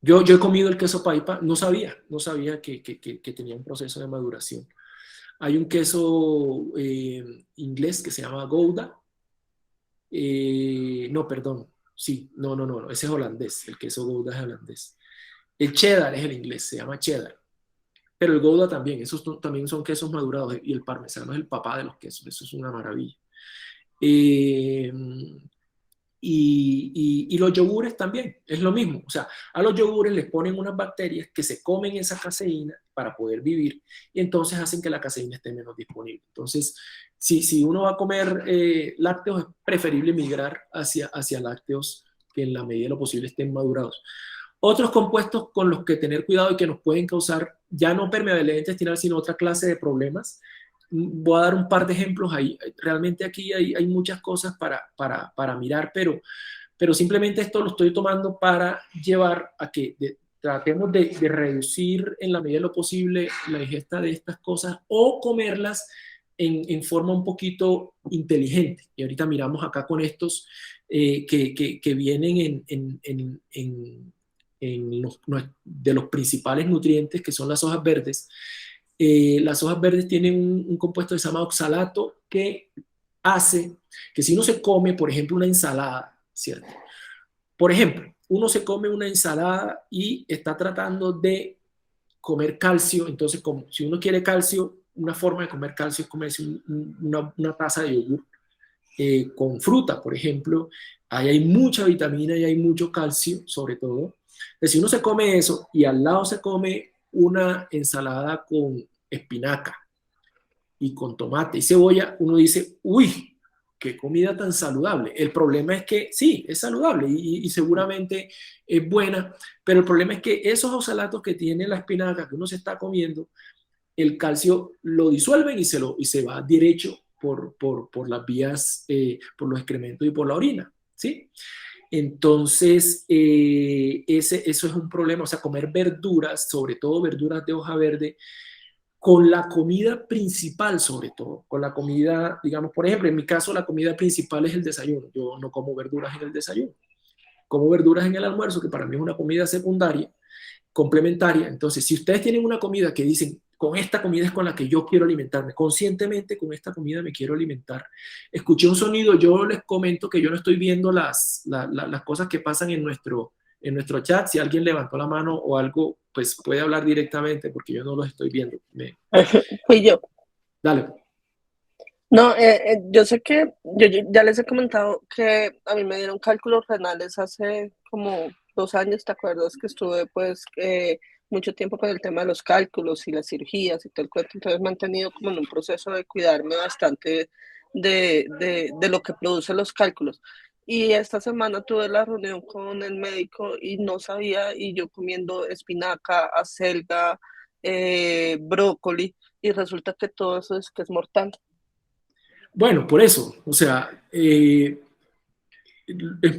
Yo he comido el queso paipa, no sabía que tenía un proceso de maduración. Hay un queso inglés que se llama Gouda. No, perdón. Sí, no, ese es holandés. El queso Gouda es holandés. El cheddar es el inglés, se llama cheddar. Pero el Gouda también, también son quesos madurados. Y el parmesano es el papá de los quesos. Eso es una maravilla. Eh, y los yogures también, es lo mismo. O sea, a los yogures les ponen unas bacterias que se comen esa caseína para poder vivir y entonces hacen que la caseína esté menos disponible. Entonces, si uno va a comer lácteos, es preferible migrar hacia lácteos que en la medida de lo posible estén madurados. Otros compuestos con los que tener cuidado y que nos pueden causar ya no permeabilidad intestinal, sino otra clase de problemas. Voy a dar un par de ejemplos ahí. Realmente aquí hay muchas cosas para mirar, pero simplemente esto lo estoy tomando para llevar a que tratemos de reducir en la medida de lo posible la ingesta de estas cosas o comerlas en forma un poquito inteligente. Y ahorita miramos acá con estos que vienen de los principales nutrientes, que son las hojas verdes. Las hojas verdes tienen un compuesto que se llama oxalato que hace que si uno se come, por ejemplo, una ensalada, ¿cierto? Por ejemplo, uno se come una ensalada y está tratando de comer calcio, entonces como, si uno quiere calcio, una forma de comer calcio es comerse una taza de yogur con fruta, por ejemplo. Ahí hay mucha vitamina y hay mucho calcio, sobre todo. Entonces, si uno se come eso y al lado se come una ensalada con espinaca y con tomate y cebolla, uno dice, uy, qué comida tan saludable. El problema es que sí, es saludable y seguramente es buena, pero el problema es que esos oxalatos que tiene la espinaca que uno se está comiendo, el calcio lo disuelven y se va derecho por las vías, por los excrementos y por la orina, ¿sí? Entonces, eso es un problema, o sea, comer verduras, sobre todo verduras de hoja verde, con la comida principal, sobre todo, con la comida, digamos, por ejemplo, en mi caso la comida principal es el desayuno. Yo no como verduras en el desayuno, como verduras en el almuerzo, que para mí es una comida secundaria, complementaria. Entonces, si ustedes tienen una comida que dicen, con esta comida es con la que yo quiero alimentarme, conscientemente con esta comida me quiero alimentar, escuché un sonido, yo les comento que yo no estoy viendo las cosas que pasan en nuestro chat. Si alguien levantó la mano o algo, pues puede hablar directamente porque yo no los estoy viendo. Fui yo. Dale. No, yo sé que, yo ya les he comentado que a mí me dieron cálculos renales hace como 2 años, ¿te acuerdas? Que estuve pues mucho tiempo con el tema de los cálculos y las cirugías y todo el cuento, entonces me han tenido como en un proceso de cuidarme bastante de lo que producen los cálculos. Y esta semana tuve la reunión con el médico y no sabía, y yo comiendo espinaca, acelga, brócoli, y resulta que todo eso es que es mortal. Bueno, por eso, o sea, es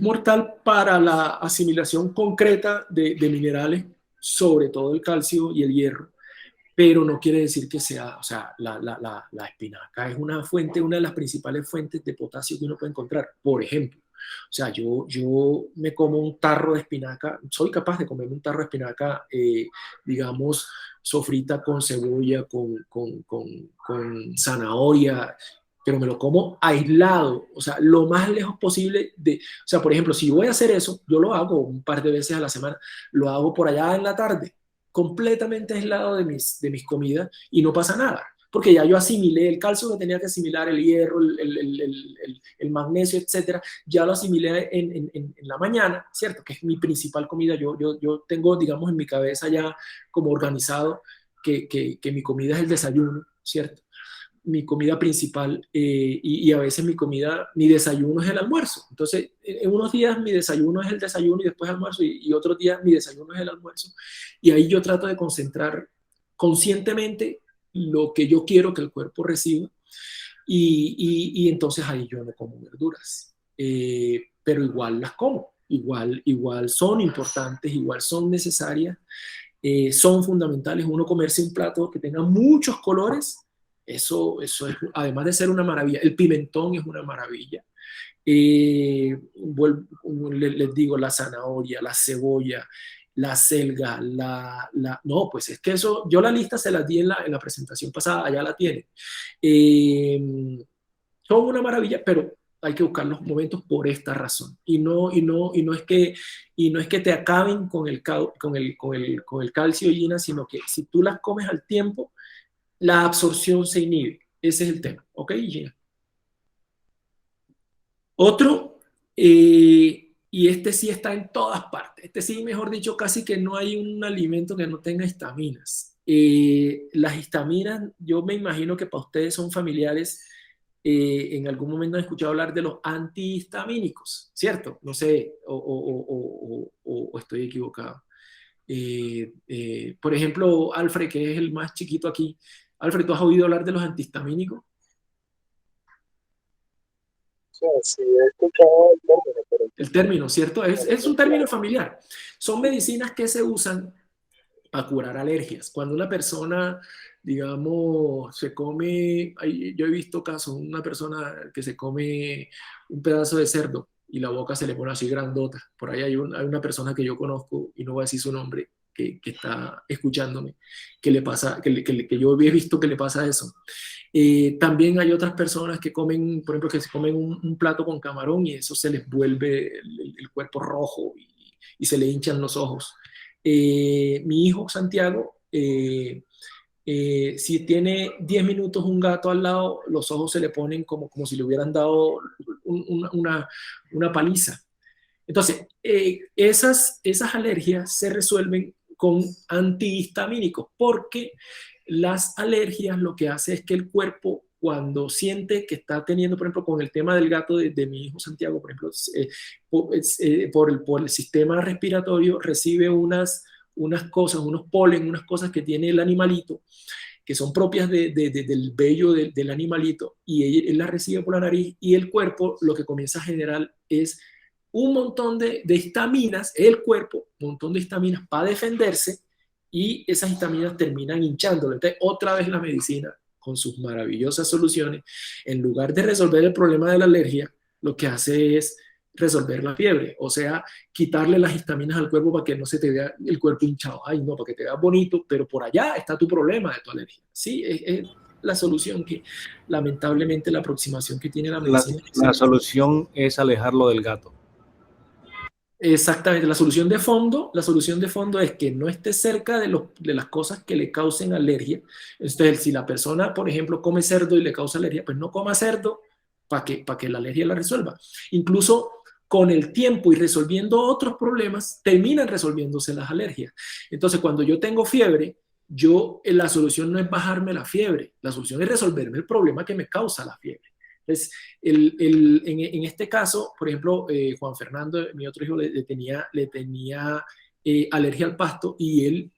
mortal para la asimilación concreta de minerales, sobre todo el calcio y el hierro, pero no quiere decir que sea, o sea, la espinaca es una fuente, una de las principales fuentes de potasio que uno puede encontrar. Por ejemplo, o sea, yo me como un tarro de espinaca, soy capaz de comerme un tarro de espinaca, digamos, sofrita con cebolla, con zanahoria, pero me lo como aislado, o sea, lo más lejos posible o sea, por ejemplo, si voy a hacer eso, yo lo hago un par de veces a la semana, lo hago por allá en la tarde, completamente aislado de mis comidas y no pasa nada, porque ya yo asimilé el calcio que tenía que asimilar, el hierro, el magnesio, etcétera, ya lo asimilé en la mañana, ¿cierto? Que es mi principal comida. Yo tengo, digamos, en mi cabeza ya como organizado que mi comida es el desayuno, ¿cierto? Mi comida principal y a veces mi desayuno es el almuerzo. Entonces, en unos días mi desayuno es el desayuno y después almuerzo y otros días mi desayuno es el almuerzo. Y ahí yo trato de concentrar conscientemente lo que yo quiero que el cuerpo reciba y entonces ahí yo no como verduras. Pero igual las como, igual son importantes, igual son necesarias, son fundamentales. Uno comerse un plato que tenga muchos colores, eso es, además de ser una maravilla, el pimentón es una maravilla. Les digo, la zanahoria, la cebolla, la selga, no, pues es que eso, yo la lista se la di en la presentación pasada, allá la tienen. Son una maravilla, pero hay que buscar los momentos por esta razón. Y no es que te acaben con el calcio y Gina, sino que si tú las comes al tiempo, la absorción se inhibe. Ese es el tema. ¿Ok, Gina? Otro, y este sí está en todas partes. Este sí, mejor dicho, casi que no hay un alimento que no tenga histaminas. Las histaminas, yo me imagino que para ustedes son familiares. En algún momento han escuchado hablar de los antihistamínicos, ¿cierto? No sé, o estoy equivocado. Por ejemplo, Alfred, que es el más chiquito aquí. Alfred, ¿tú has oído hablar de los antihistamínicos? O sea, sí he escuchado el término, pero El término, ¿cierto? Es un término claro. familiar. Son medicinas que se usan para curar alergias. Cuando una persona, digamos, se come, yo he visto casos, una persona que se come un pedazo de cerdo y la boca se le pone así grandota. Por ahí hay una persona que yo conozco, y no voy a decir su nombre, que está escuchándome, que le pasa, que yo he visto que le pasa eso. También hay otras personas que comen, por ejemplo, que se comen un plato con camarón y eso se les vuelve el cuerpo rojo y se le hinchan los ojos. Mi hijo Santiago, si tiene 10 minutos un gato al lado, los ojos se le ponen como si le hubieran dado una paliza. Entonces, esas alergias se resuelven con antihistamínicos, porque las alergias lo que hace es que el cuerpo, cuando siente que está teniendo, por ejemplo, con el tema del gato de mi hijo Santiago, por ejemplo, por el sistema respiratorio, recibe unas cosas, unos polen, unas cosas que tiene el animalito, que son propias del vello del animalito, y él las recibe por la nariz, y el cuerpo lo que comienza a generar es un montón de histaminas, el cuerpo, un montón de histaminas para defenderse, y esas histaminas terminan hinchándolo. Entonces, otra vez la medicina, con sus maravillosas soluciones, en lugar de resolver el problema de la alergia, lo que hace es resolver la fiebre, o sea, quitarle las histaminas al cuerpo para que no se te vea el cuerpo hinchado. Ay, no, para que te veas bonito, pero por allá está tu problema de tu alergia. Sí, es la solución que, lamentablemente, la aproximación que tiene la medicina. La solución es alejarlo del gato. Exactamente, la solución de fondo es que no esté cerca de las cosas que le causen alergia. Entonces, si la persona, por ejemplo, come cerdo y le causa alergia, pues no coma cerdo para que la alergia la resuelva. Incluso con el tiempo y resolviendo otros problemas, terminan resolviéndose las alergias. Entonces, cuando yo tengo fiebre, la solución no es bajarme la fiebre, la solución es resolverme el problema que me causa la fiebre. Entonces, en este caso, por ejemplo, Juan Fernando, mi otro hijo, le tenía alergia al pasto, y él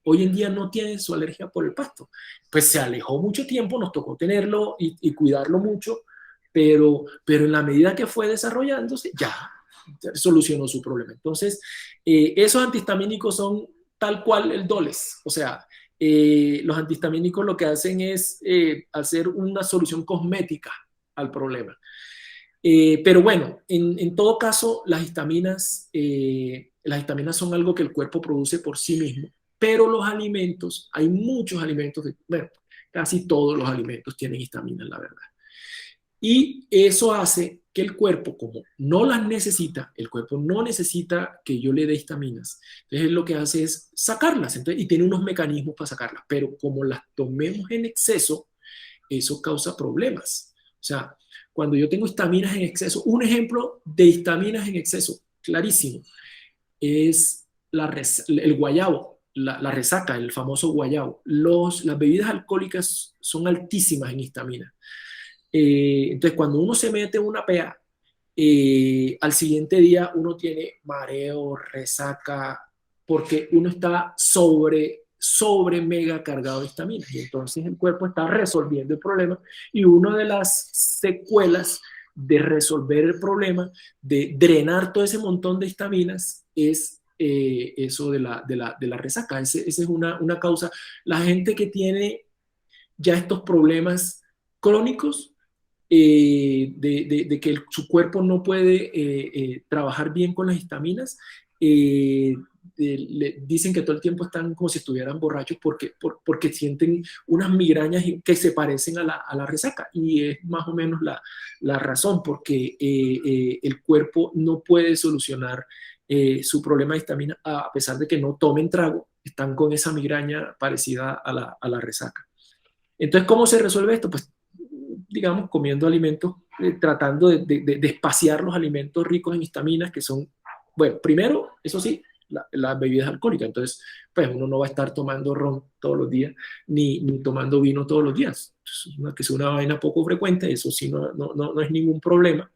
hoy en día no tiene su alergia por el pasto. Pues se alejó mucho tiempo, nos tocó tenerlo y cuidarlo mucho, pero en la medida que fue desarrollándose, ya solucionó su problema. Entonces, esos antihistamínicos son tal cual el Doles, o sea, los antihistamínicos lo que hacen es hacer una solución cosmética al problema. Pero bueno, en todo caso, las histaminas son algo que el cuerpo produce por sí mismo, pero los alimentos, hay muchos alimentos, bueno, casi todos los alimentos tienen histaminas, la verdad. Y eso hace que el cuerpo, como no las necesita, el cuerpo no necesita que yo le dé histaminas. Entonces, lo que hace es sacarlas. Entonces, y tiene unos mecanismos para sacarlas. Pero como las tomemos en exceso, eso causa problemas. O sea, cuando yo tengo histaminas en exceso, un ejemplo de histaminas en exceso, clarísimo, es el guayabo, la resaca, el famoso guayabo. Las bebidas alcohólicas son altísimas en histamina. Entonces, cuando uno se mete una pea, al siguiente día uno tiene mareo, resaca, porque uno está sobre mega cargado de histamina. Y entonces el cuerpo está resolviendo el problema. Y una de las secuelas de resolver el problema, de drenar todo ese montón de histaminas, es eso de la resaca. Esa es una causa. La gente que tiene ya estos problemas crónicos, de que su cuerpo no puede trabajar bien con las histaminas, dicen que todo el tiempo están como si estuvieran borrachos porque sienten unas migrañas que se parecen a la resaca, y es más o menos la razón, porque el cuerpo no puede solucionar su problema de histamina a pesar de que no tomen trago, están con esa migraña parecida a la resaca. Entonces, ¿cómo se resuelve esto? Pues, digamos, comiendo alimentos, tratando de espaciar los alimentos ricos en histaminas, que son, bueno, primero, eso sí, las bebidas alcohólicas. Entonces, pues uno no va a estar tomando ron todos los días, ni tomando vino todos los días. Que es una vaina poco frecuente, eso sí no es ningún problema.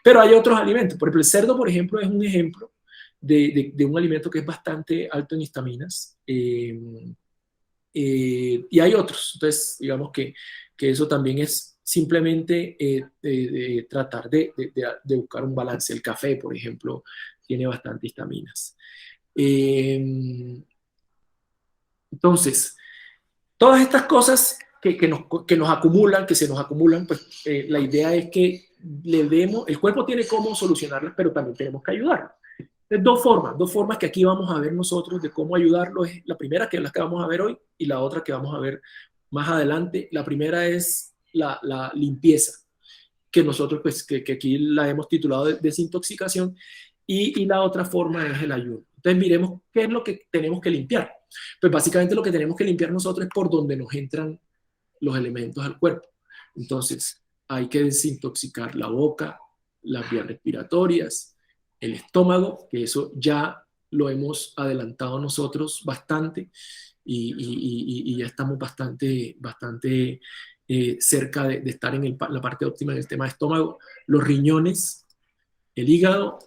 Pero hay otros alimentos. Por ejemplo, el cerdo, por ejemplo, es un ejemplo de un alimento que es bastante alto en histaminas. Y hay otros. Entonces, digamos que eso también es simplemente tratar de buscar un balance. El café, por ejemplo, tiene bastante histaminas. Entonces, todas estas cosas que nos acumulan, que se nos acumulan, pues la idea es que el cuerpo tiene cómo solucionarlas, pero también tenemos que ayudarlo. Dos formas que aquí vamos a ver nosotros de cómo ayudarlo. Es la primera, que es la que vamos a ver hoy, y la otra que vamos a ver más adelante. La primera es la limpieza, que nosotros, pues, que aquí la hemos titulado desintoxicación, y la otra forma es el ayuno. Entonces, miremos qué es lo que tenemos que limpiar. Pues básicamente lo que tenemos que limpiar nosotros es por donde nos entran los elementos al cuerpo. Entonces, hay que desintoxicar la boca, las vías respiratorias, el estómago, que eso ya lo hemos adelantado nosotros bastante, y ya estamos bastante cerca de estar en la parte óptima del tema de estómago. Los riñones, el hígado,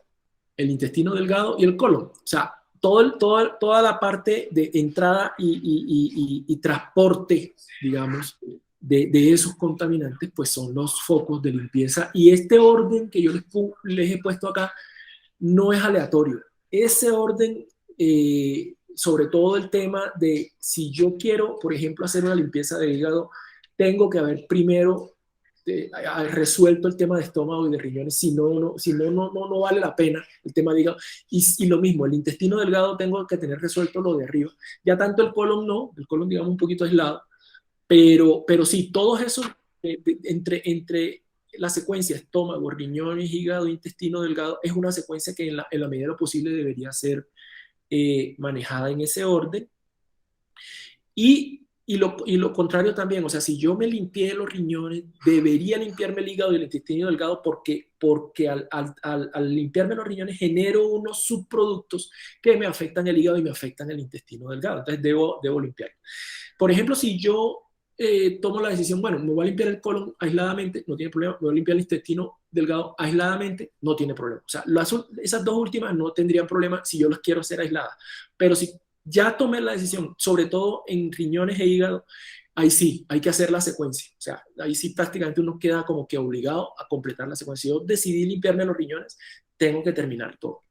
el intestino delgado y el colon. O sea, toda la parte de entrada y transporte, digamos, de esos contaminantes, pues son los focos de limpieza. Y este orden que yo les he puesto acá no es aleatorio. Ese orden, sobre todo el tema de si yo quiero, por ejemplo, hacer una limpieza de hígado, tengo que haber primero resuelto el tema de estómago y de riñones. Si no vale la pena el tema de hígado. Y lo mismo, el intestino delgado tengo que tener resuelto lo de arriba. Ya tanto el colon no, el colon, digamos, un poquito aislado, pero sí, todos esos, entre la secuencia estómago, riñones, hígado, intestino delgado, es una secuencia que en la medida de lo posible debería ser manejada en ese orden. Y lo contrario también, o sea, si yo me limpié los riñones, debería limpiarme el hígado y el intestino delgado, porque al limpiarme los riñones genero unos subproductos que me afectan el hígado y me afectan el intestino delgado. Entonces debo limpiar. Por ejemplo, si yo tomo la decisión, bueno, me voy a limpiar el colon aisladamente, no tiene problema, me voy a limpiar el intestino delgado aisladamente, no tiene problema. O sea, esas dos últimas no tendrían problema si yo las quiero hacer aisladas. Pero si ya tomé la decisión, sobre todo en riñones e hígado, ahí sí, hay que hacer la secuencia. O sea, ahí sí prácticamente uno queda como que obligado a completar la secuencia. Si yo decidí limpiarme los riñones, tengo que terminar todo.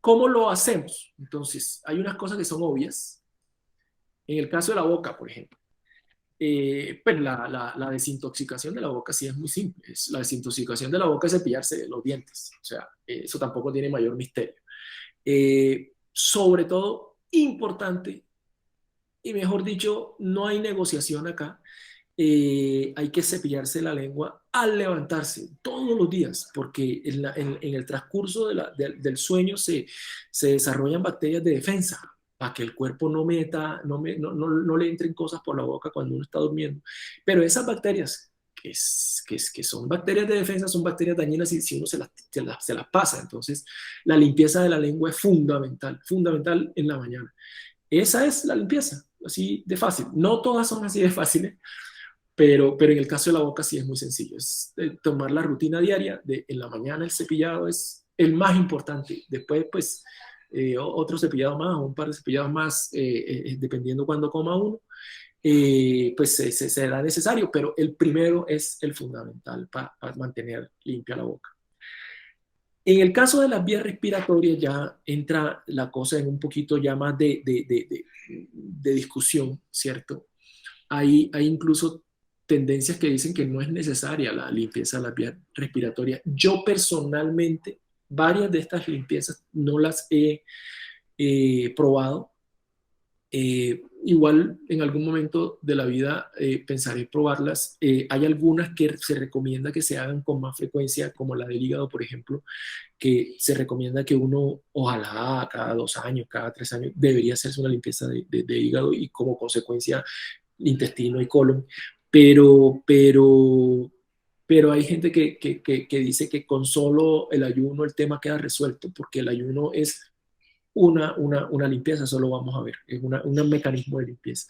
¿Cómo lo hacemos? Entonces, hay unas cosas que son obvias. En el caso de la boca, por ejemplo, pues la desintoxicación de la boca sí es muy simple. La desintoxicación de la boca es cepillarse los dientes. O sea, eso tampoco tiene mayor misterio. Sobre todo, importante, y mejor dicho, no hay negociación acá. Hay que cepillarse la lengua al levantarse todos los días, porque en el transcurso del sueño se desarrollan bacterias de defensa. para que el cuerpo no meta, no le entren cosas por la boca cuando uno está durmiendo. Pero esas bacterias, que son bacterias de defensa, son bacterias dañinas si uno se las pasa. Entonces, la limpieza de la lengua es fundamental, fundamental en la mañana. Esa es la limpieza, así de fácil. No todas son así de fáciles, pero en el caso de la boca sí es muy sencillo. Es tomar la rutina diaria de en la mañana el cepillado es el más importante. Después, pues, otro cepillado más o un par de cepillados más, dependiendo cuando coma uno, pues se será necesario, pero el primero es el fundamental para mantener limpia la boca. En el caso de las vías respiratorias ya entra la cosa en un poquito ya más de discusión, ¿cierto? Hay incluso tendencias que dicen que no es necesaria la limpieza de las vías respiratorias. Yo personalmente, varias de estas limpiezas no las he probado. Igual en algún momento de la vida pensaré probarlas. Hay algunas que se recomienda que se hagan con más frecuencia, como la del hígado, por ejemplo, que se recomienda que uno, ojalá cada 2 años, cada 3 años, debería hacerse una limpieza de hígado y como consecuencia intestino y colon. Pero hay gente que dice que con solo el ayuno el tema queda resuelto, porque el ayuno es una limpieza, eso lo vamos a ver, es un mecanismo de limpieza.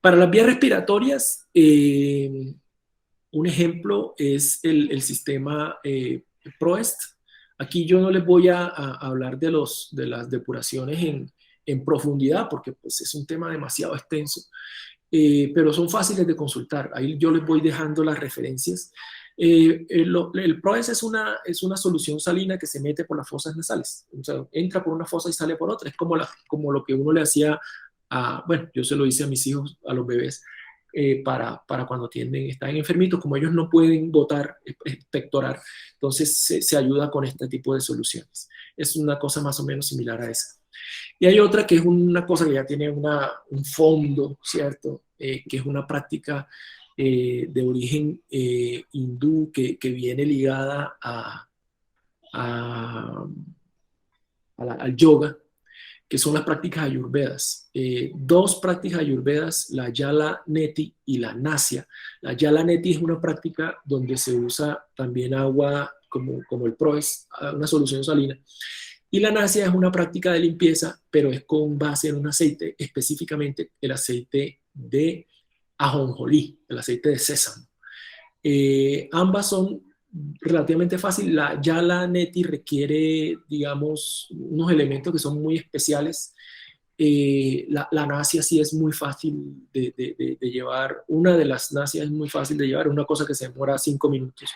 Para las vías respiratorias, un ejemplo es el sistema PROEST. Aquí yo no les voy a hablar de las depuraciones en profundidad, porque pues, es un tema demasiado extenso, pero son fáciles de consultar. Ahí yo les voy dejando las referencias. El PROES es una solución salina que se mete por las fosas nasales. O sea, entra por una fosa y sale por otra. Es como lo que uno le hacía bueno, yo se lo hice a mis hijos, a los bebés, para cuando están enfermitos, como ellos no pueden botar, expectorar, entonces se ayuda con este tipo de soluciones. Es una cosa más o menos similar a esa. Y hay otra que es una cosa que ya tiene un fondo, ¿cierto? Que es una práctica de origen hindú que viene ligada al yoga, que son las prácticas ayurvedas. 2 prácticas ayurvedas, la Yala Neti y la Nasya. La Yala Neti es una práctica donde se usa también agua como el PROES, una solución salina. Y la Nasya es una práctica de limpieza, pero es con base en un aceite, específicamente el aceite de ajonjolí, el aceite de sésamo. Ambas son relativamente fáciles. Ya la neti requiere, digamos, unos elementos que son muy especiales. La nasia sí es muy fácil de llevar. Una de las nasias es muy fácil de llevar, una cosa que se demora 5 minutos.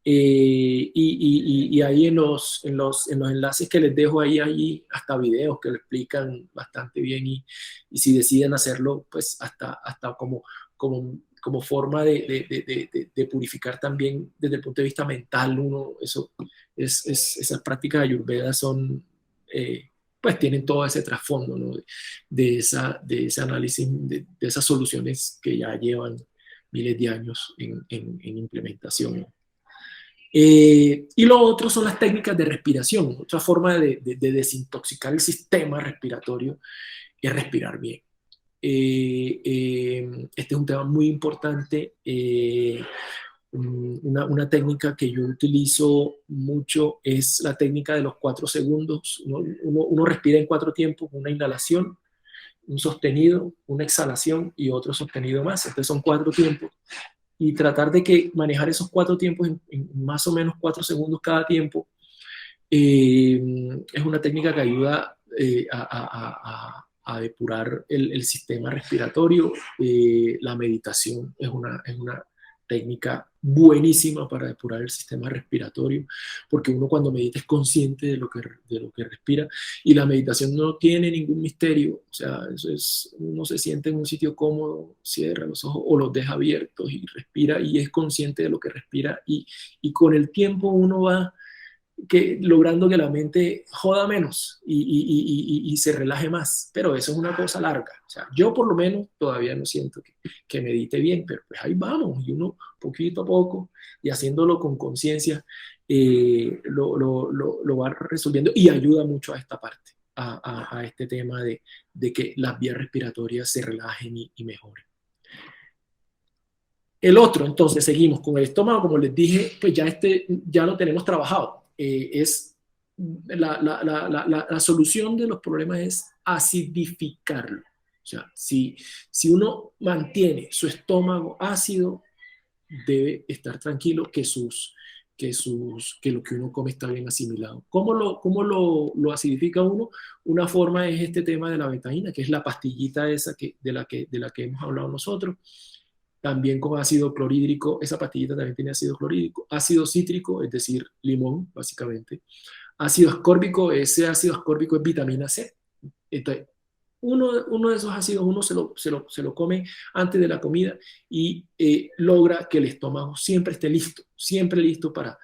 Y ahí en los enlaces que les dejo ahí hasta videos que lo explican bastante bien y si deciden hacerlo, pues hasta como forma de purificar también desde el punto de vista mental, esas prácticas ayurvedas son, pues tienen todo ese trasfondo, ¿no? de ese análisis, de esas soluciones que ya llevan miles de años en implementación. Y lo otro son las técnicas de respiración. Otra forma de desintoxicar el sistema respiratorio es respirar bien. Este es un tema muy importante. Una técnica que yo utilizo mucho es la técnica de los 4 segundos. Uno respira en 4 tiempos, una inhalación, un sostenido, una exhalación y otro sostenido más. Entonces son 4 tiempos. Y tratar de manejar esos 4 tiempos en más o menos 4 segundos cada tiempo es una técnica que ayuda a depurar el sistema respiratorio. La meditación es una técnica buenísima para depurar el sistema respiratorio, porque uno cuando medita es consciente de lo que respira, y la meditación no tiene ningún misterio. O sea, uno se siente en un sitio cómodo, cierra los ojos o los deja abiertos y respira y es consciente de lo que respira, y con el tiempo uno va logrando que la mente joda menos y se relaje más, pero eso es una cosa larga. O sea, yo por lo menos todavía no siento que medite bien, pero pues ahí vamos, y uno poquito a poco y haciéndolo con conciencia lo va resolviendo y ayuda mucho a esta parte. a este tema de que las vías respiratorias se relajen y mejoren. El otro, entonces, seguimos con el estómago, como les dije, pues ya lo tenemos trabajado. La solución de los problemas es acidificarlo. O sea, si uno mantiene su estómago ácido, debe estar tranquilo que lo que uno come está bien asimilado. ¿Cómo lo acidifica uno? Una forma es este tema de la betaína, que es la pastillita esa de la que hemos hablado nosotros. También con ácido clorhídrico, esa pastillita también tiene ácido clorhídrico. Ácido cítrico, es decir, limón, básicamente. Ácido ascórbico, ese ácido ascórbico es vitamina C. Entonces, uno de esos ácidos uno se lo come antes de la comida y logra que el estómago siempre esté listo, siempre listo para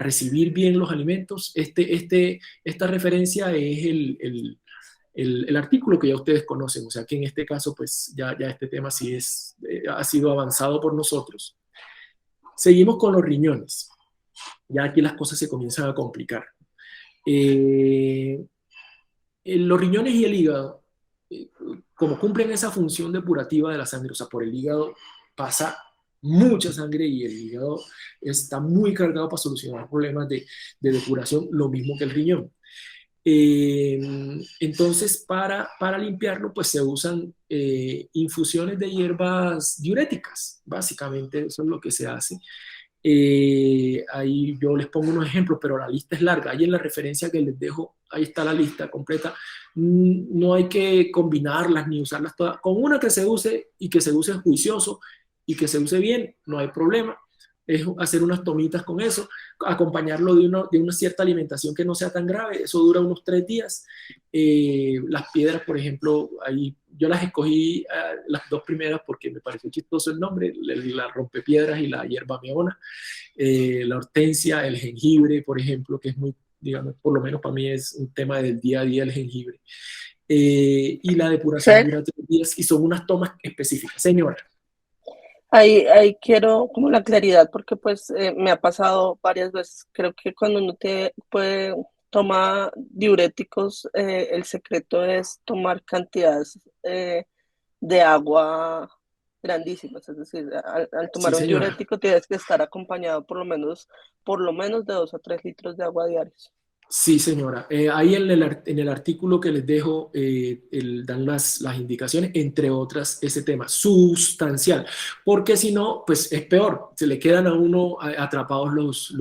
recibir bien los alimentos. Esta referencia es el artículo que ya ustedes conocen, o sea que en este caso pues ya este tema sí ha sido avanzado por nosotros. Seguimos con los riñones. Ya aquí las cosas se comienzan a complicar. Los riñones y el hígado, como cumplen esa función depurativa de la sangre, o sea, por el hígado pasa mucha sangre y el hígado está muy cargado para solucionar problemas de depuración, lo mismo que el riñón. Entonces, para limpiarlo, pues se usan infusiones de hierbas diuréticas, básicamente eso es lo que se hace. Ahí yo les pongo unos ejemplos, pero la lista es larga. Ahí en la referencia que les dejo, ahí está la lista completa. No hay que combinarlas ni usarlas todas. Con una que se use y que se use juicioso y que se use bien, no hay problema. Es hacer unas tomitas con eso, acompañarlo de una cierta alimentación que no sea tan grave. Eso dura unos 3 días. Las piedras, por ejemplo, ahí yo las escogí las 2 primeras porque me pareció chistoso el nombre, la rompepiedras y la hierba meona, la hortensia, el jengibre, por ejemplo, que es muy, digamos, por lo menos para mí es un tema del día a día el jengibre. Y la depuración dura 3 días y son unas tomas específicas. Señora. Ahí quiero como la claridad porque pues me ha pasado varias veces. Creo que cuando uno toma diuréticos, el secreto es tomar cantidades de agua grandísimas. Es decir, al tomar Sí, un diurético tienes que estar acompañado por lo menos de 2 a 3 litros de agua diarios. Sí, señora. Ahí en el artículo que les dejo dan las indicaciones, entre otras, ese tema sustancial, porque si no, pues es peor, se le quedan a uno atrapados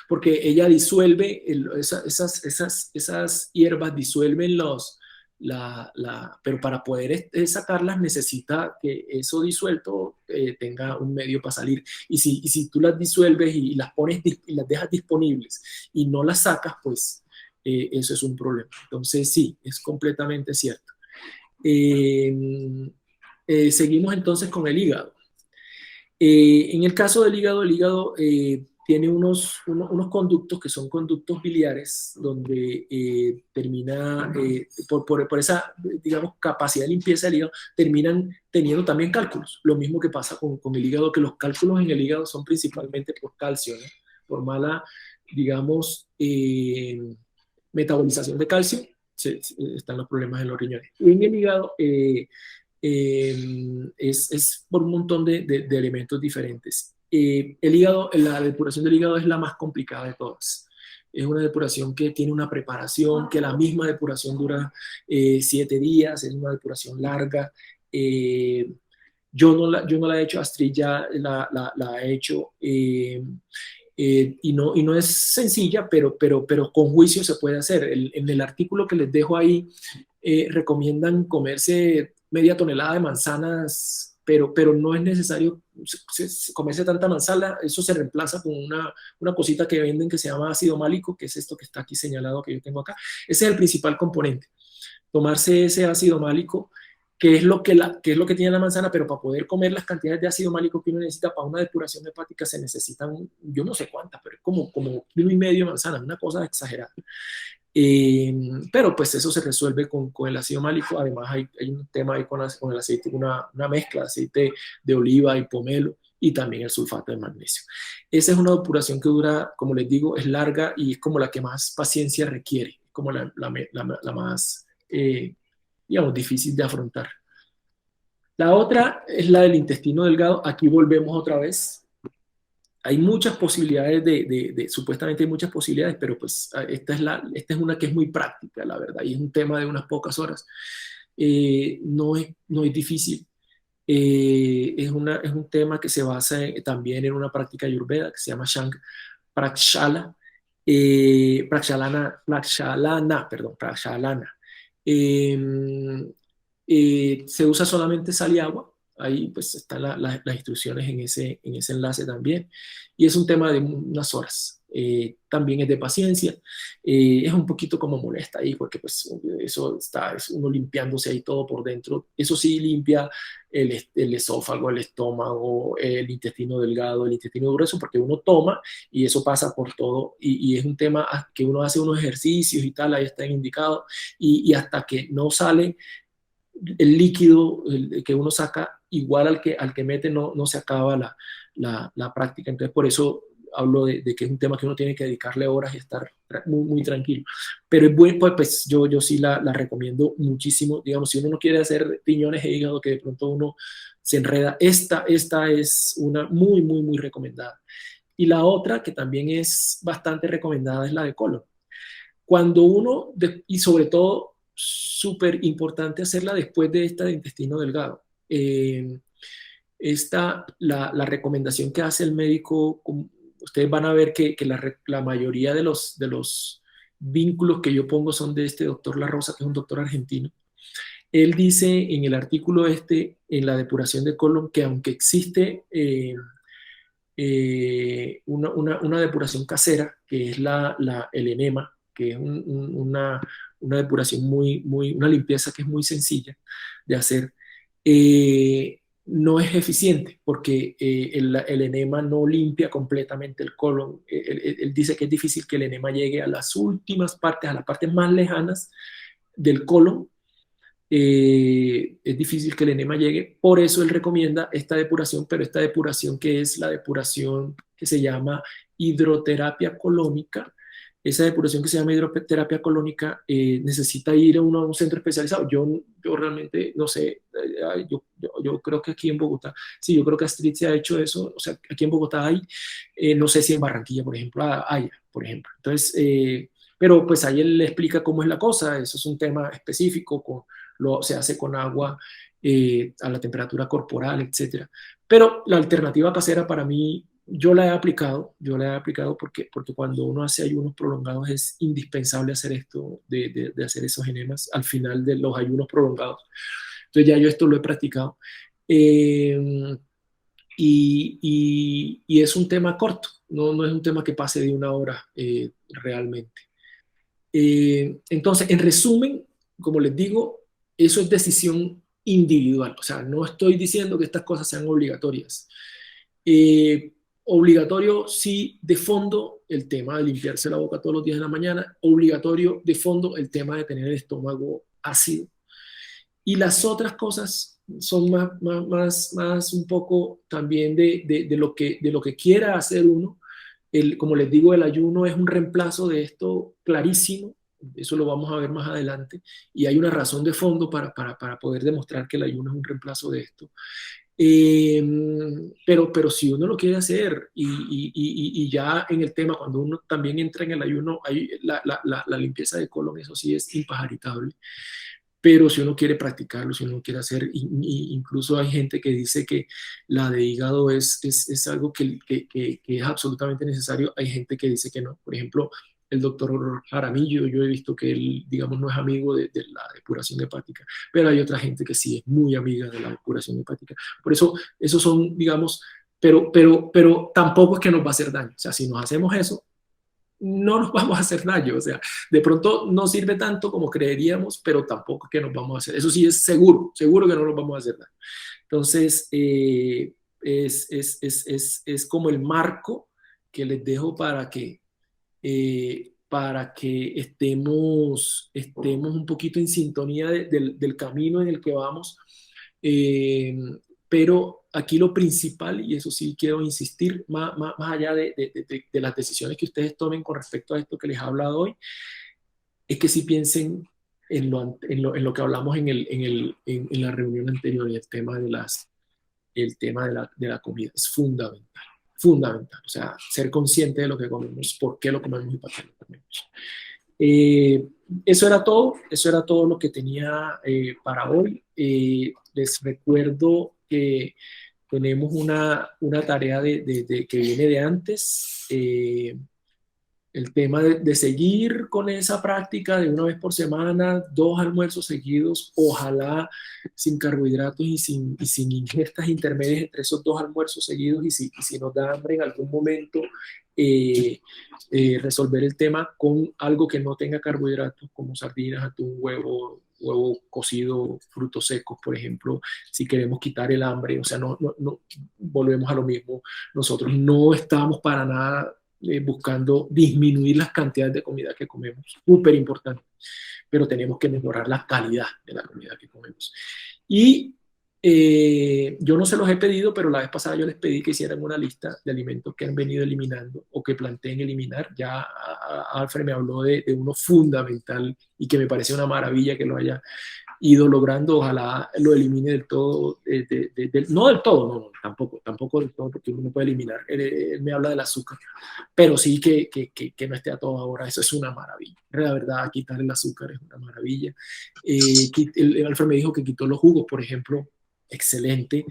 porque ella disuelve, esas hierbas disuelven pero para poder sacarlas necesita que eso disuelto tenga un medio para salir. Y si tú las disuelves y las pones y las dejas disponibles y no las sacas, pues eso es un problema. Entonces sí, es completamente cierto. Seguimos entonces con el hígado. En el caso del hígado, el hígado tiene unos conductos que son conductos biliares, donde termina, por esa, digamos, capacidad de limpieza del hígado, terminan teniendo también cálculos. Lo mismo que pasa con el hígado, que los cálculos en el hígado son principalmente por calcio, ¿no? Por mala, digamos, metabolización de calcio, están los problemas en los riñones. Y en el hígado es por un montón de elementos diferentes. El hígado, la depuración del hígado es la más complicada de todas. Es una depuración que tiene una preparación, que la misma depuración dura 7 días, es una depuración larga. Yo no la he hecho, Astrid ya la ha hecho. Y no es sencilla, pero con juicio se puede hacer. En el artículo que les dejo ahí, recomiendan comerse media tonelada de manzanas, pero no es necesario comerse tanta manzana. Eso se reemplaza con una cosita que venden que se llama ácido málico, que es esto que está aquí señalado, que yo tengo acá. Ese es el principal componente. Tomarse ese ácido málico, que es lo que tiene la manzana, pero para poder comer las cantidades de ácido málico que uno necesita para una depuración hepática se necesitan, yo no sé cuántas, pero es como 1,5 kilos de manzana, una cosa exagerada. Pero pues eso se resuelve con el ácido málico. Además hay un tema ahí con el aceite, una mezcla de aceite de oliva y pomelo y también el sulfato de magnesio. Esa es una depuración que dura, como les digo, es larga y es como la que más paciencia requiere. como la más, digamos, difícil de afrontar. La otra es la del intestino delgado. Aquí volvemos otra vez. Hay muchas posibilidades supuestamente hay muchas posibilidades, pero pues esta es una que es muy práctica, la verdad, y es un tema de unas pocas horas. No es difícil. Es un tema que se basa también en una práctica ayurveda que se llama Shank Prakshala, Prakshalana. Se usa solamente sal y agua. Ahí pues están las instrucciones en ese enlace también. Y es un tema de unas horas. También es de paciencia. Es un poquito como molesta ahí, porque pues eso es uno limpiándose ahí todo por dentro. Eso sí limpia el esófago, el estómago, el intestino delgado, el intestino grueso, porque uno toma y eso pasa por todo. Y es un tema que uno hace unos ejercicios y tal, ahí están indicados. Y hasta que no sale el líquido que uno saca igual al que mete, no se acaba la práctica. Entonces, por eso hablo de que es un tema que uno tiene que dedicarle horas y estar muy tranquilo. Pero es bueno, pues yo sí la recomiendo muchísimo. Digamos, si uno no quiere hacer piñones de hígado, que de pronto uno se enreda, esta es una muy recomendada. Y la otra, que también es bastante recomendada, es la de colon. Cuando uno, y sobre todo, súper importante hacerla después de esta de intestino delgado. La recomendación que hace el médico, ustedes van a ver que la mayoría de los vínculos que yo pongo son de este doctor La Rosa, que es un doctor argentino. Él dice en el artículo en la depuración de colon, que aunque existe una depuración casera, que es el enema, que es una depuración una limpieza que es muy sencilla de hacer, no es eficiente porque el enema no limpia completamente el colon. Él dice que es difícil que el enema llegue a las últimas partes, a las partes más lejanas del colon. Es difícil que el enema llegue, por eso él recomienda esta depuración, pero esta depuración que es la depuración que se llama hidroterapia colónica. Esa depuración que se llama hidroterapia colónica necesita ir a un centro especializado. Yo realmente no sé, yo creo que aquí en Bogotá, sí, yo creo que Astrid se ha hecho eso, o sea, aquí en Bogotá hay, no sé si en Barranquilla, por ejemplo, hay, por ejemplo. Entonces, pero pues ahí él le explica cómo es la cosa, eso es un tema específico, se hace con agua a la temperatura corporal, etc. Pero la alternativa casera para mí, yo la he aplicado porque cuando uno hace ayunos prolongados es indispensable hacer esto, de hacer esos enemas al final de los ayunos prolongados. Entonces ya yo esto lo he practicado. Y es un tema corto, no es un tema que pase de una hora realmente. Entonces, en resumen, como les digo, eso es decisión individual. O sea, no estoy diciendo que estas cosas sean obligatorias. Obligatorio, sí, de fondo, el tema de limpiarse la boca todos los días en la mañana. Obligatorio, de fondo, el tema de tener el estómago ácido. Y las otras cosas son más un poco también de lo que quiera hacer uno. Como les digo, el ayuno es un reemplazo de esto clarísimo, eso lo vamos a ver más adelante, y hay una razón de fondo para poder demostrar que el ayuno es un reemplazo de esto. Pero si uno lo quiere hacer, y ya en el tema, cuando uno también entra en el ayuno, la limpieza de colon, eso sí es impajaritable. Pero si uno quiere practicarlo, si uno quiere hacer, incluso hay gente que dice que la de hígado es algo que es absolutamente necesario. Hay gente que dice que no. Por ejemplo, el doctor Jaramillo, yo he visto que él, digamos, no es amigo de la depuración hepática, pero hay otra gente que sí es muy amiga de la depuración hepática. Por eso, esos son, digamos, pero tampoco es que nos va a hacer daño. O sea, si nos hacemos eso, no nos vamos a hacer daño, o sea, de pronto no sirve tanto como creeríamos, pero tampoco es que nos vamos a hacer, eso sí es seguro que no nos vamos a hacer daño. Entonces, es como el marco que les dejo para que estemos un poquito en sintonía del camino en el que vamos. Pero aquí lo principal, y eso sí quiero insistir, más allá de las decisiones que ustedes tomen con respecto a esto que les he hablado hoy, es que sí piensen en lo que hablamos en la reunión anterior, el tema de la comida. Es fundamental, fundamental. O sea, ser consciente de lo que comemos, por qué lo comemos y para qué lo comemos. Eso era todo lo que tenía para hoy. Les recuerdo que tenemos una tarea que viene de antes. El tema de seguir con esa práctica de una vez por semana, 2 almuerzos seguidos, ojalá sin carbohidratos y sin ingestas intermedias entre esos 2 almuerzos seguidos, y si nos da hambre en algún momento, resolver el tema con algo que no tenga carbohidratos, como sardinas, atún, huevo cocido, frutos secos, por ejemplo, si queremos quitar el hambre. O sea, no volvemos a lo mismo. Nosotros no estamos para nada buscando disminuir las cantidades de comida que comemos, súper importante, pero tenemos que mejorar la calidad de la comida que comemos. Y yo no se los he pedido, pero la vez pasada yo les pedí que hicieran una lista de alimentos que han venido eliminando o que planteen eliminar. Ya Alfred me habló de uno fundamental y que me parece una maravilla que lo haya ido logrando. Ojalá lo elimine del todo, no del todo, no, tampoco del todo, porque uno no puede eliminar. Él me habla del azúcar, pero sí que no esté a toda hora. Eso es una maravilla. La verdad, quitar el azúcar es una maravilla. Alfred me dijo que quitó los jugos, por ejemplo. Excelente.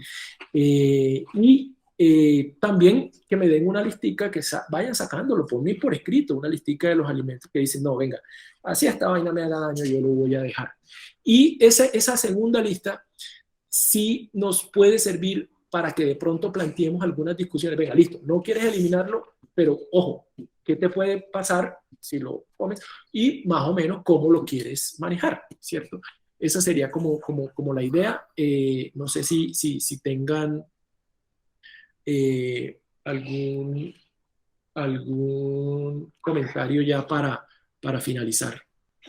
También que me den una listica, que vayan sacándolo por mí por escrito, una listica de los alimentos que dicen, no, venga, así esta vaina me haga daño, yo lo voy a dejar. Y esa segunda lista sí nos puede servir para que de pronto planteemos algunas discusiones. Venga, listo, no quieres eliminarlo, pero ojo, ¿qué te puede pasar si lo comes? Y más o menos cómo lo quieres manejar, ¿cierto? Esa sería como la idea. No sé si tengan algún comentario ya para finalizar.